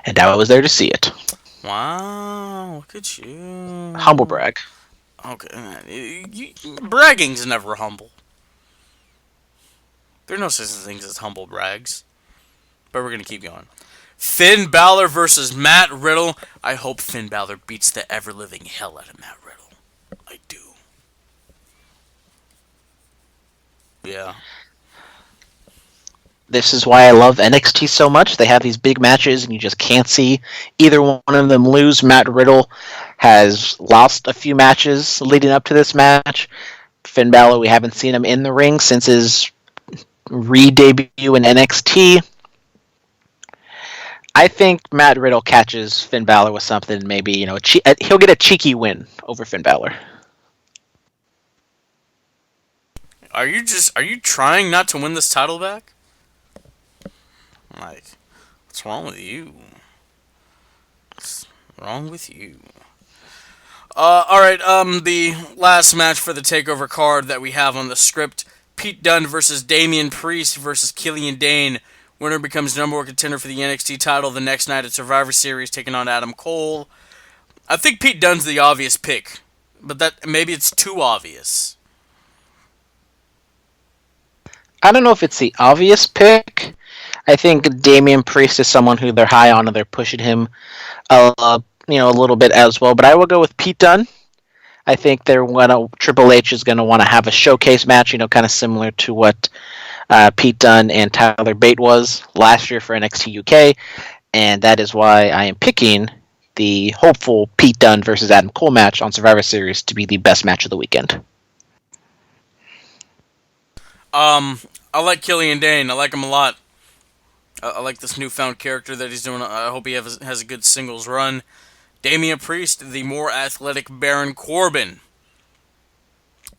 And I was there to see it. Wow, look at you. Humble brag. Okay, man. Bragging's never humble. There are no such things as humble brags. But we're going to keep going. Finn Balor versus Matt Riddle. I hope Finn Balor beats the ever-living hell out of Matt Riddle. I do. Yeah. This is why I love NXT so much. They have these big matches, and you just can't see either one of them lose. Matt Riddle has lost a few matches leading up to this match. Finn Balor, we haven't seen him in the ring since his re-debut in NXT. I think Matt Riddle catches Finn Balor with something. Maybe he'll get a cheeky win over Finn Balor. Are you trying not to win this title back? Like, what's wrong with you? What's wrong with you? Alright, the last match for the TakeOver card that we have on the script, Pete Dunne versus Damian Priest versus Killian Dane. Winner becomes number one contender for the NXT title the next night at Survivor Series, taking on Adam Cole. I think Pete Dunne's the obvious pick, but that maybe it's too obvious. I don't know if it's the obvious pick. I think Damian Priest is someone who they're high on and they're pushing him a little bit as well. But I will go with Pete Dunne. I think Triple H is going to want to have a showcase match, kind of similar to what Pete Dunne and Tyler Bate was last year for NXT UK. And that is why I am picking the hopeful Pete Dunne versus Adam Cole match on Survivor Series to be the best match of the weekend. I like Killian Dane. I like him a lot. I like this newfound character that he's doing. I hope he has a good singles run. Damian Priest, the more athletic Baron Corbin.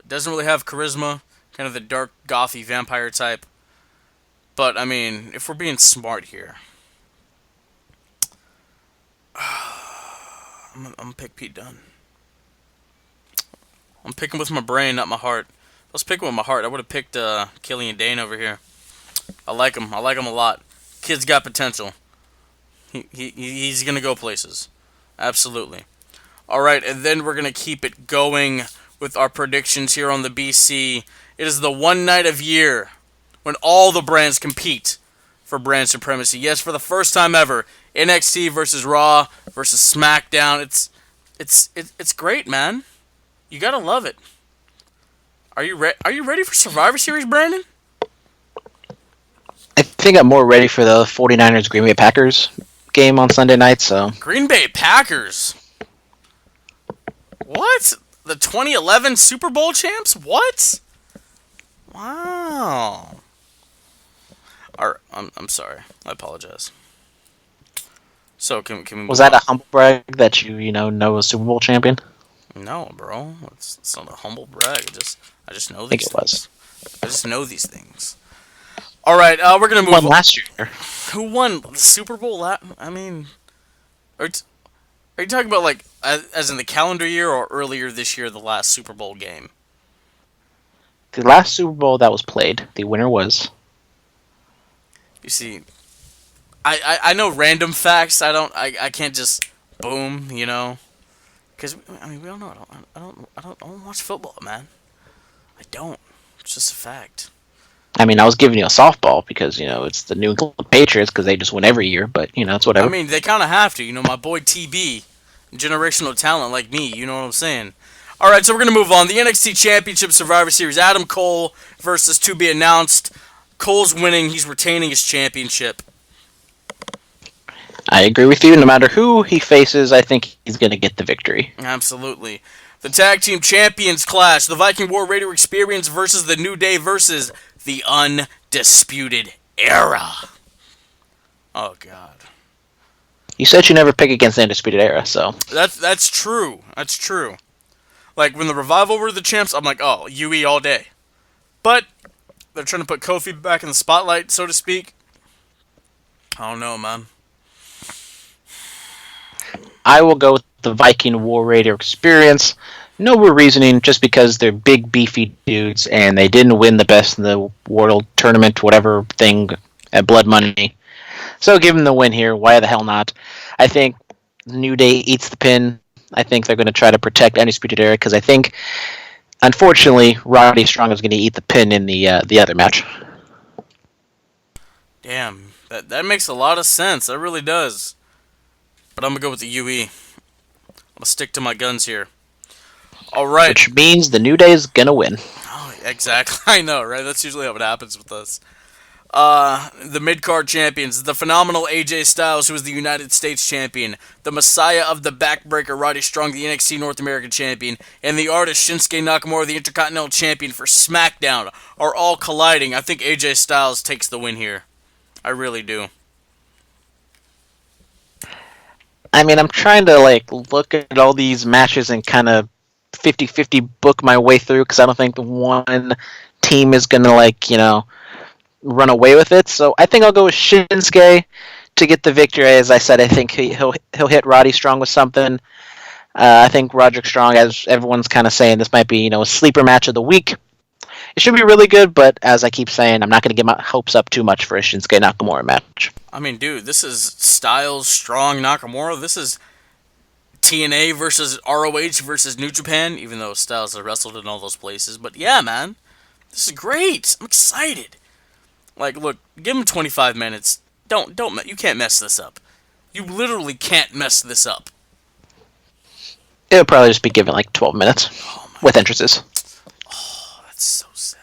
Doesn't really have charisma. Kind of the dark, gothy vampire type. But, I mean, if we're being smart here, I'm going to pick Pete Dunne. I'm picking with my brain, not my heart. If I was picking with my heart, I would have picked Killian Dane over here. I like him. I like him a lot. Kid's got potential. He's going to go places. Absolutely. Alright, and then we're going to keep it going with our predictions here on the BC. It is the one night of year when all the brands compete for brand supremacy. Yes, for the first time ever, NXT versus Raw versus SmackDown. It's great, man. You gotta love it. Are you ready for Survivor Series, Brandon? I think I'm more ready for the 49ers Green Bay Packers game on Sunday night. So Green Bay Packers. What? The 2011 Super Bowl champs? What? Wow. I'm sorry. I apologize. So can we move was that on? a humble brag that you know a Super Bowl champion? No, bro. It's not a humble brag. I just know I think these it was. things. I just know these things. All right, we're gonna move Won on. last year. Who won the Super Bowl? I mean, are you talking about like as in the calendar year or earlier this year, the last Super Bowl game? The last Super Bowl that was played, the winner was. You see, I know random facts. I can't just boom, because I mean we don't know. I don't watch football, man. I don't. It's just a fact. I mean, I was giving you a softball because, it's the New England Patriots because they just win every year, but, it's I whatever. mean, they kind of have to. My boy TB, generational talent like me. You know what I'm saying? All right, so we're gonna move on. The NXT Championship Survivor Series: Adam Cole versus to be announced. Cole's winning. He's retaining his championship. I agree with you. No matter who he faces, I think he's going to get the victory. Absolutely. The Tag Team Champions clash. The Viking War Radio Experience versus the New Day versus the Undisputed Era. Oh God. You said you never pick against the Undisputed Era, so. That's true. That's true. Like when the Revival were the champs, I'm like, oh, UE all day. But they're trying to put Kofi back in the spotlight, so to speak. I don't know, man. I will go with the Viking War Radio Experience. No real reasoning, just because they're big, beefy dudes, and they didn't win the best in the World Tournament, whatever thing, at Blood Money. So give them the win here. Why the hell not? I think New Day eats the pin. I think they're going to try to protect Undisputed Era, because I think, unfortunately, Roddy Strong is going to eat the pin in the other match. Damn, that makes a lot of sense. That really does. But I'm gonna go with the UE. I'm gonna stick to my guns here. All right. Which means the New Day is going to win. Oh, exactly. I know, right? That's usually how it happens with us. The mid-card champions, the phenomenal AJ Styles, who is the United States champion, the Messiah of the Backbreaker, Roddy Strong, the NXT North American champion, and the artist Shinsuke Nakamura, the Intercontinental champion for SmackDown, are all colliding. I think AJ Styles takes the win here. I really do. I mean, I'm trying to look at all these matches and kind of 50-50 book my way through, because I don't think the one team is going to run away with it. So I think I'll go with Shinsuke to get the victory. As I said, I think he'll hit Roddy Strong with something. I think Roderick Strong, as everyone's kind of saying, this might be a sleeper match of the week. It should be really good, but as I keep saying, I'm not going to get my hopes up too much for a Shinsuke Nakamura match. I mean, dude, this is Styles, Strong, Nakamura. This is TNA versus ROH versus New Japan, even though Styles has wrestled in all those places. But yeah, man, this is great. I'm excited. Like, look, give him 25 minutes. You can't mess this up. You literally can't mess this up. It'll probably just be given 12 minutes with entrances. Oh, that's so sad.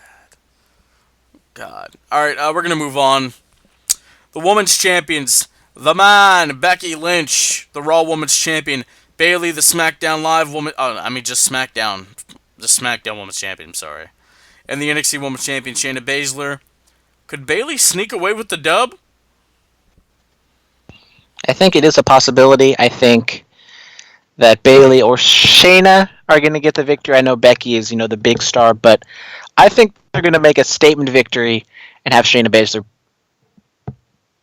God. All right, we're gonna move on. The women's champions, the man Becky Lynch, the Raw Women's Champion, Bayley, the SmackDown Live Woman. Just SmackDown, the SmackDown Women's Champion. I'm sorry, and the NXT Women's Champion Shayna Baszler. Could Bayley sneak away with the dub? I think it is a possibility. I think that Bayley or Shayna are going to get the victory. I know Becky is, the big star, but I think they're going to make a statement victory and have Shayna Baszler.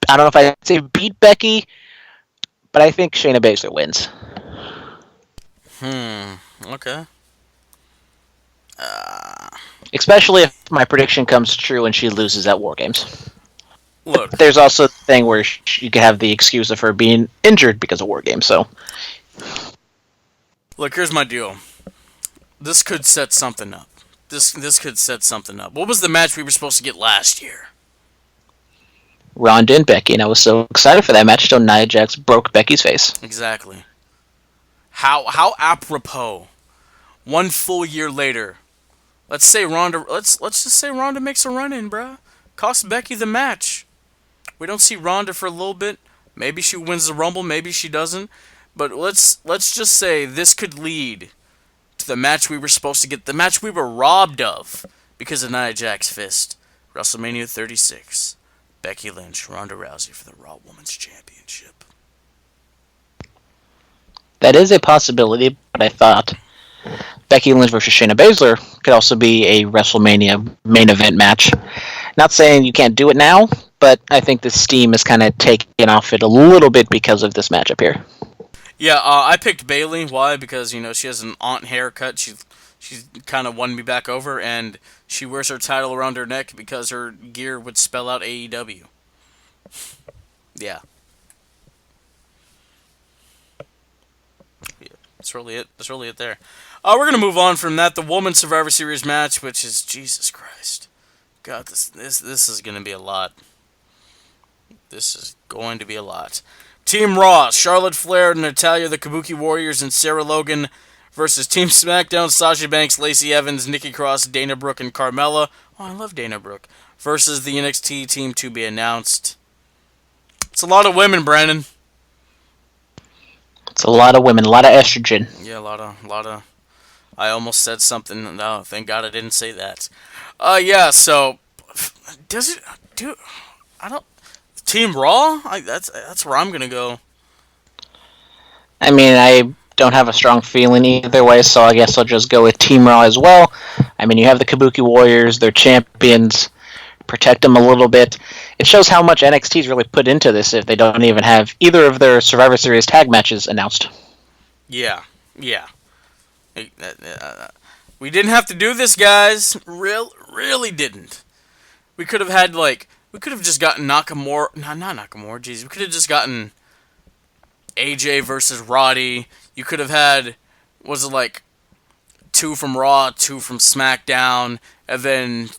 I don't know if I'd say beat Becky, but I think Shayna Baszler wins. Okay. Especially if my prediction comes true and she loses at War Games. Look, But there's also a thing where you could have the excuse of her being injured because of War Games, so. Look, here's my deal. This could set something up. This could set something up. What was the match we were supposed to get last year? Ronda and Becky, and I was so excited for that match until Nia Jax broke Becky's face. Exactly. How apropos. 1 full year later. Let's say Ronda. Let's just say Ronda makes a run in, bruh. Costs Becky the match. We don't see Ronda for a little bit. Maybe she wins the Rumble. Maybe she doesn't. But let's just say this could lead to the match we were supposed to get. The match we were robbed of because of Nia Jax's fist. WrestleMania 36. Becky Lynch, Ronda Rousey for the Raw Women's Championship. That is a possibility, but I thought Becky Lynch versus Shayna Baszler could also be a WrestleMania main event match. Not saying you can't do it now, but I think the steam is kind of taken off it a little bit because of this matchup here. Yeah, I picked Bayley. Why? Because she has an aunt haircut. She's kind of won me back over, and she wears her title around her neck because her gear would spell out AEW. Yeah. That's really it. That's really it there. We're going to move on from that. The Women's Survivor Series match, which is, Jesus Christ. God, this is going to be a lot. This is going to be a lot. Team Raw, Charlotte Flair, Natalya, the Kabuki Warriors, and Sarah Logan versus Team SmackDown, Sasha Banks, Lacey Evans, Nikki Cross, Dana Brooke, and Carmella. Oh, I love Dana Brooke. Versus the NXT team to be announced. It's a lot of women, Brandon. It's a lot of women, a lot of estrogen. Yeah, a lot of. I almost said something. No, thank God I didn't say that. Yeah. So, does it do? I don't. Team Raw. That's where I'm gonna go. I mean, I don't have a strong feeling either way, so I guess I'll just go with Team Raw as well. I mean, you have the Kabuki Warriors, they're champions. Protect them a little bit. It shows how much NXT's really put into this if they don't even have either of their Survivor Series tag matches announced. Yeah. We didn't have to do this, guys. Really didn't. We could have had we could have just gotten Nakamura. No, not Nakamura. Jeez, we could have just gotten AJ versus Roddy. You could have had, was it like 2 from Raw, 2 from SmackDown, and then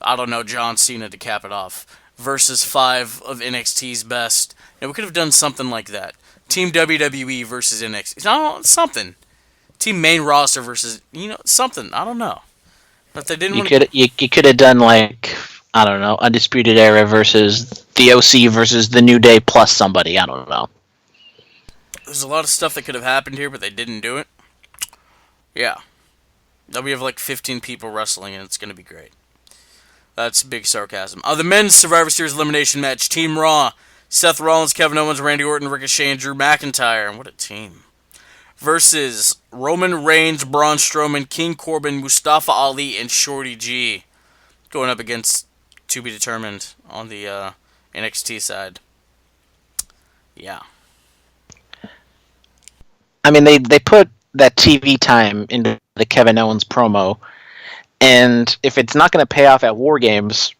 I don't know, John Cena to cap it off versus 5 of NXT's best. And we could have done something like that. Team WWE versus NXT. No, something. Team main roster versus something. I don't know. But they didn't. You could have done I don't know, Undisputed Era versus the OC versus the New Day plus somebody. I don't know. There's a lot of stuff that could have happened here, but they didn't do it. Yeah. Now we have 15 people wrestling, and it's going to be great. That's big sarcasm. The men's Survivor Series elimination match. Team Raw. Seth Rollins, Kevin Owens, Randy Orton, Ricochet, and Drew McIntyre. What a team. Versus Roman Reigns, Braun Strowman, King Corbin, Mustafa Ali, and Shorty G. Going up against to be determined on the NXT side. Yeah. I mean, they put that TV time into the Kevin Owens promo, and if it's not going to pay off at War Games,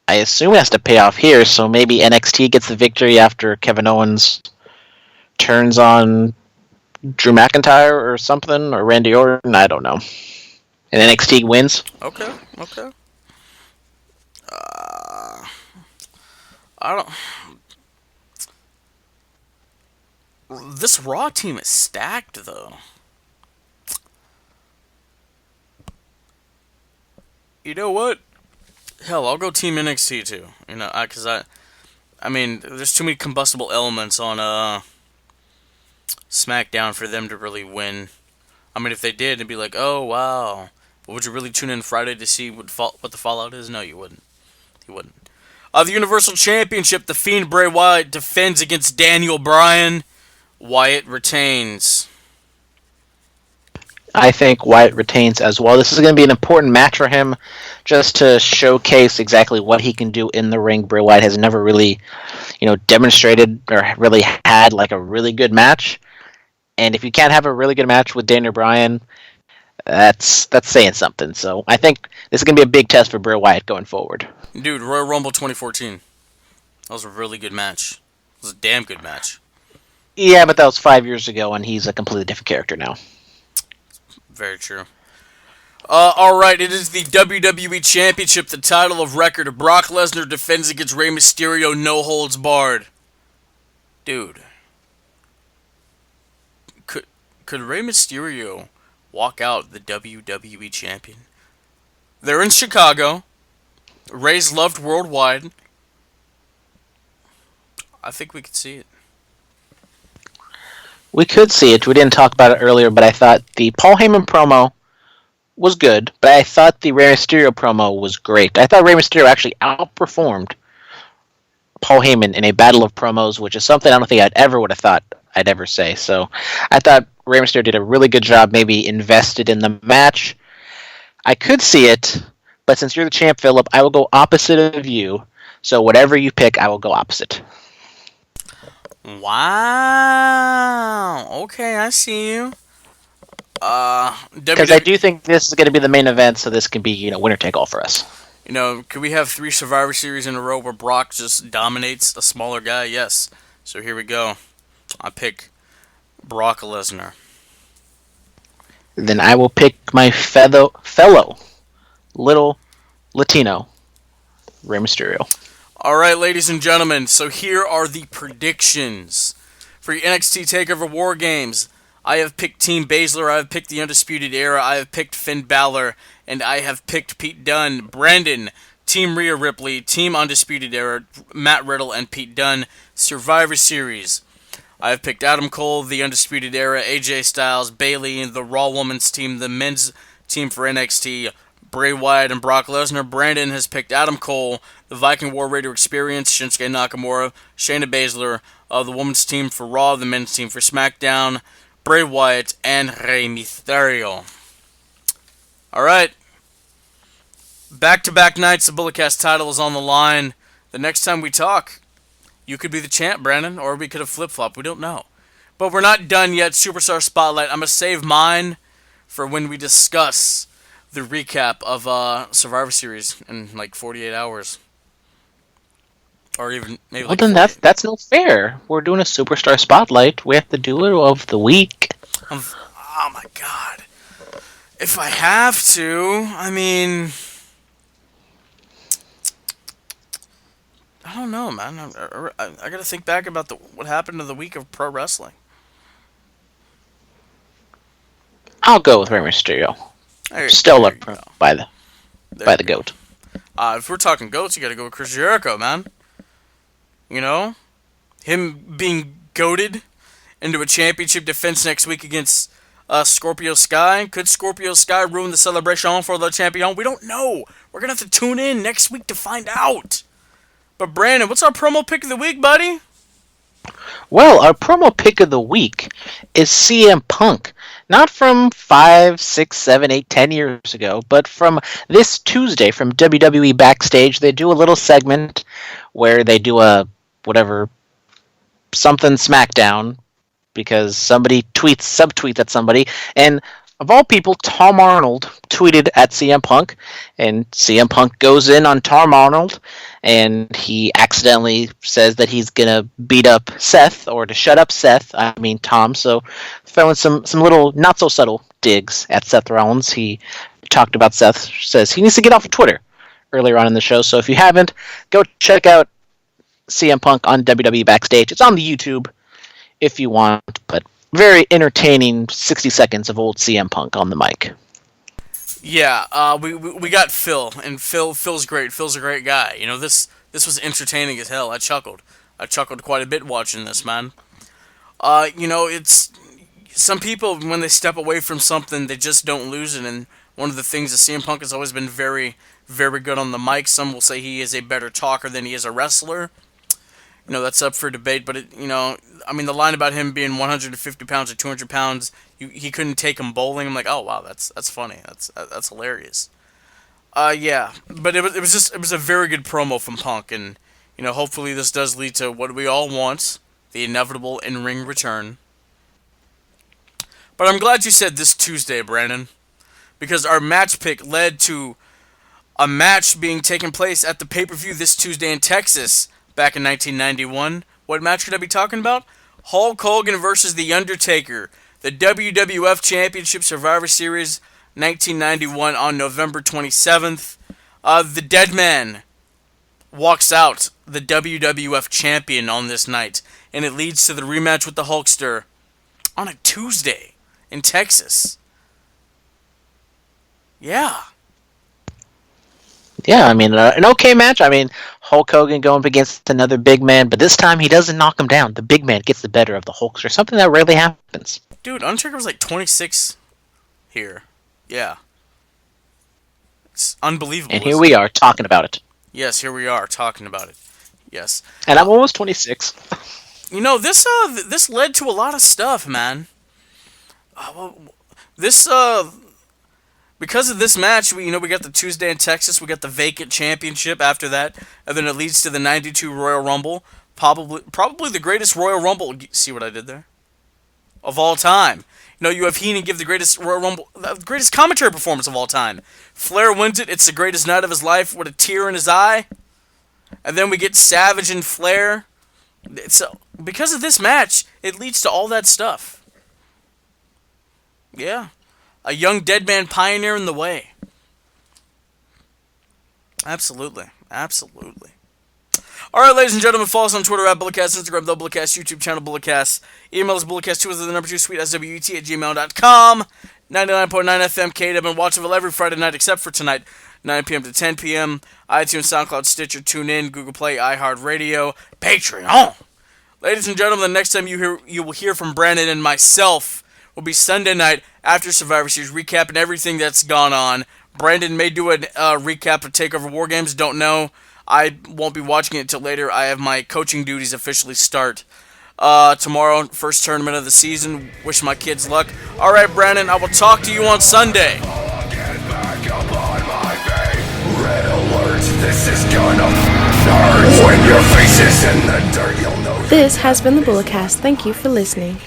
I assume it has to pay off here, so maybe NXT gets the victory after Kevin Owens turns on Drew McIntyre or something, or Randy Orton, I don't know. And NXT wins. Okay. I don't... This Raw team is stacked, though. You know what? Hell, I'll go Team NXT too. Because I mean, there's too many combustible elements on SmackDown for them to really win. I mean, if they did, it'd be like, oh wow. But would you really tune in Friday to see what the fallout is? No, you wouldn't. You wouldn't. The Universal Championship, The Fiend Bray Wyatt defends against Daniel Bryan. Wyatt retains. I think Wyatt retains as well. This is going to be an important match for him just to showcase exactly what he can do in the ring. Bray Wyatt has never really, demonstrated or really had a really good match. And if you can't have a really good match with Daniel Bryan, that's saying something. So I think this is going to be a big test for Bray Wyatt going forward. Dude, Royal Rumble 2014. That was a really good match. It was a damn good match. Yeah, but that was 5 years ago, and he's a completely different character now. Very true. Alright, it is the WWE Championship, the title of record. Brock Lesnar defends against Rey Mysterio, no holds barred. Dude. Could Rey Mysterio walk out the WWE Champion? They're in Chicago. Rey's loved worldwide. I think we could see it. We could see it. We didn't talk about it earlier, but I thought the Paul Heyman promo was good, but I thought the Rey Mysterio promo was great. I thought Rey Mysterio actually outperformed Paul Heyman in a battle of promos, which is something I don't think would have thought I'd ever say. So I thought Rey Mysterio did a really good job, maybe invested in the match. I could see it, but since you're the champ, Philip, I will go opposite of you. So whatever you pick, I will go opposite. Wow. Okay, I see you. Because I do think this is going to be the main event, so this can be, winner take all for us. Could we have 3 Survivor Series in a row where Brock just dominates a smaller guy? Yes. So here we go. I pick Brock Lesnar. Then I will pick my fellow little Latino, Rey Mysterio. All right, ladies and gentlemen, so here are the predictions for your NXT TakeOver War Games. I have picked Team Baszler, I have picked the Undisputed Era, I have picked Finn Balor, and I have picked Pete Dunne. Brandon, Team Rhea Ripley, Team Undisputed Era, Matt Riddle, and Pete Dunne. Survivor Series. I have picked Adam Cole, the Undisputed Era, AJ Styles, Bayley, and the Raw Women's Team, the men's team for NXT, Bray Wyatt and Brock Lesnar. Brandon has picked Adam Cole, the Viking War Raider Experience, Shinsuke Nakamura, Shayna Baszler, the women's team for Raw, the men's team for SmackDown, Bray Wyatt, and Rey Mysterio. Alright. Back-to-back nights, the Bulletcast title is on the line. The next time we talk, you could be the champ, Brandon, or we could have flip-flopped. We don't know. But we're not done yet. Superstar Spotlight. I'm going to save mine for when we discuss the recap of Survivor Series in like 48 hours. Or even maybe Well, like then 48. that's no fair. We're doing a Superstar Spotlight. We have to do it of the week. Oh my god. If I have to, I mean, I don't know, man. I gotta think back about what happened to the week of pro wrestling. I'll go with Rey Mysterio. Still There up you go. by the There by you the go. goat. If we're talking goats, you gotta go with Chris Jericho, man. You know? Him being goated into a championship defense next week against Scorpio Sky. Could Scorpio Sky ruin the celebration for the champion? We don't know. We're gonna have to tune in next week to find out. But Brandon, what's our promo pick of the week, buddy? Well, our promo pick of the week is CM Punk. Not from 5, 6, 7, 8, 10 years ago, but from this Tuesday from WWE Backstage. They do a little segment where they do a whatever something SmackDown because somebody subtweets at somebody, and of all people, Tom Arnold tweeted at CM Punk, and CM Punk goes in on Tom Arnold, and he accidentally says that he's gonna beat up Seth, or to shut up Seth, I mean Tom, so throwing some little not so subtle digs at Seth Rollins. He talked about Seth, says he needs to get off of Twitter earlier on in the show, so if you haven't, go check out CM Punk on WWE Backstage. It's on the YouTube if you want, but very entertaining 60 seconds of old CM Punk on the mic. Yeah, we got Phil, and Phil's great. Phil's a great guy. You know, this was entertaining as hell. I chuckled quite a bit watching this, man. You know, it's some people when they step away from something, they just don't lose it. And one of the things that CM Punk has always been very, very good on the mic. Some will say he is a better talker than he is a wrestler. You know, that's up for debate, but I mean, the line about him being 150 pounds or 200 pounds, he couldn't take him bowling. I'm like, oh wow, that's funny. That's hilarious. Yeah, but it was a very good promo from Punk, and hopefully this does lead to what we all want, the inevitable in-ring return. But I'm glad you said this Tuesday, Brandon, because our match pick led to a match being taken place at the pay-per-view this Tuesday in Texas. Back in 1991. What match could I be talking about? Hulk Hogan versus The Undertaker. The WWF Championship Survivor Series 1991 on November 27th. The Dead Man walks out the WWF Champion on this night. And it leads to the rematch with the Hulkster on a Tuesday in Texas. Yeah. Yeah, I mean, an okay match. I mean, Hulk Hogan going up against another big man, but this time he doesn't knock him down. The big man gets the better of the Hulkster, something that rarely happens. Dude, Undertaker was like 26 here. Yeah. It's unbelievable. And here we are talking about it. Yes, here we are talking about it. Yes. And I'm almost 26. You know, this led to a lot of stuff, man. Because of this match, we got the Tuesday in Texas, we got the vacant championship after that, and then it leads to the 92 Royal Rumble, probably the greatest Royal Rumble, see what I did there? Of all time. You have Heenan give the greatest Royal Rumble, the greatest commentary performance of all time. Flair wins it, it's the greatest night of his life with a tear in his eye. And then we get Savage and Flair. Because of this match, it leads to all that stuff. Yeah. A young dead man pioneering the way. Absolutely. Absolutely. All right, ladies and gentlemen, follow us on Twitter at Bulletcast, Instagram, The Bulletcast, YouTube channel, Bulletcast. Email us, bulletcast2 with the number 2, sweet swet at gmail.com. 99.9 FM KW and Watsonville every Friday night except for tonight, 9 p.m. to 10 p.m. iTunes, SoundCloud, Stitcher, TuneIn, Google Play, iHeartRadio, Patreon. Ladies and gentlemen, the next time you will hear from Brandon and myself will be Sunday night after Survivor Series, recapping everything that's gone on. Brandon may do a recap of TakeOver War Games, don't know. I won't be watching it until later. I have my coaching duties officially start tomorrow, first tournament of the season. Wish my kids luck. All right, Brandon, I will talk to you on Sunday. This has been the Bulletcast. Thank you for listening.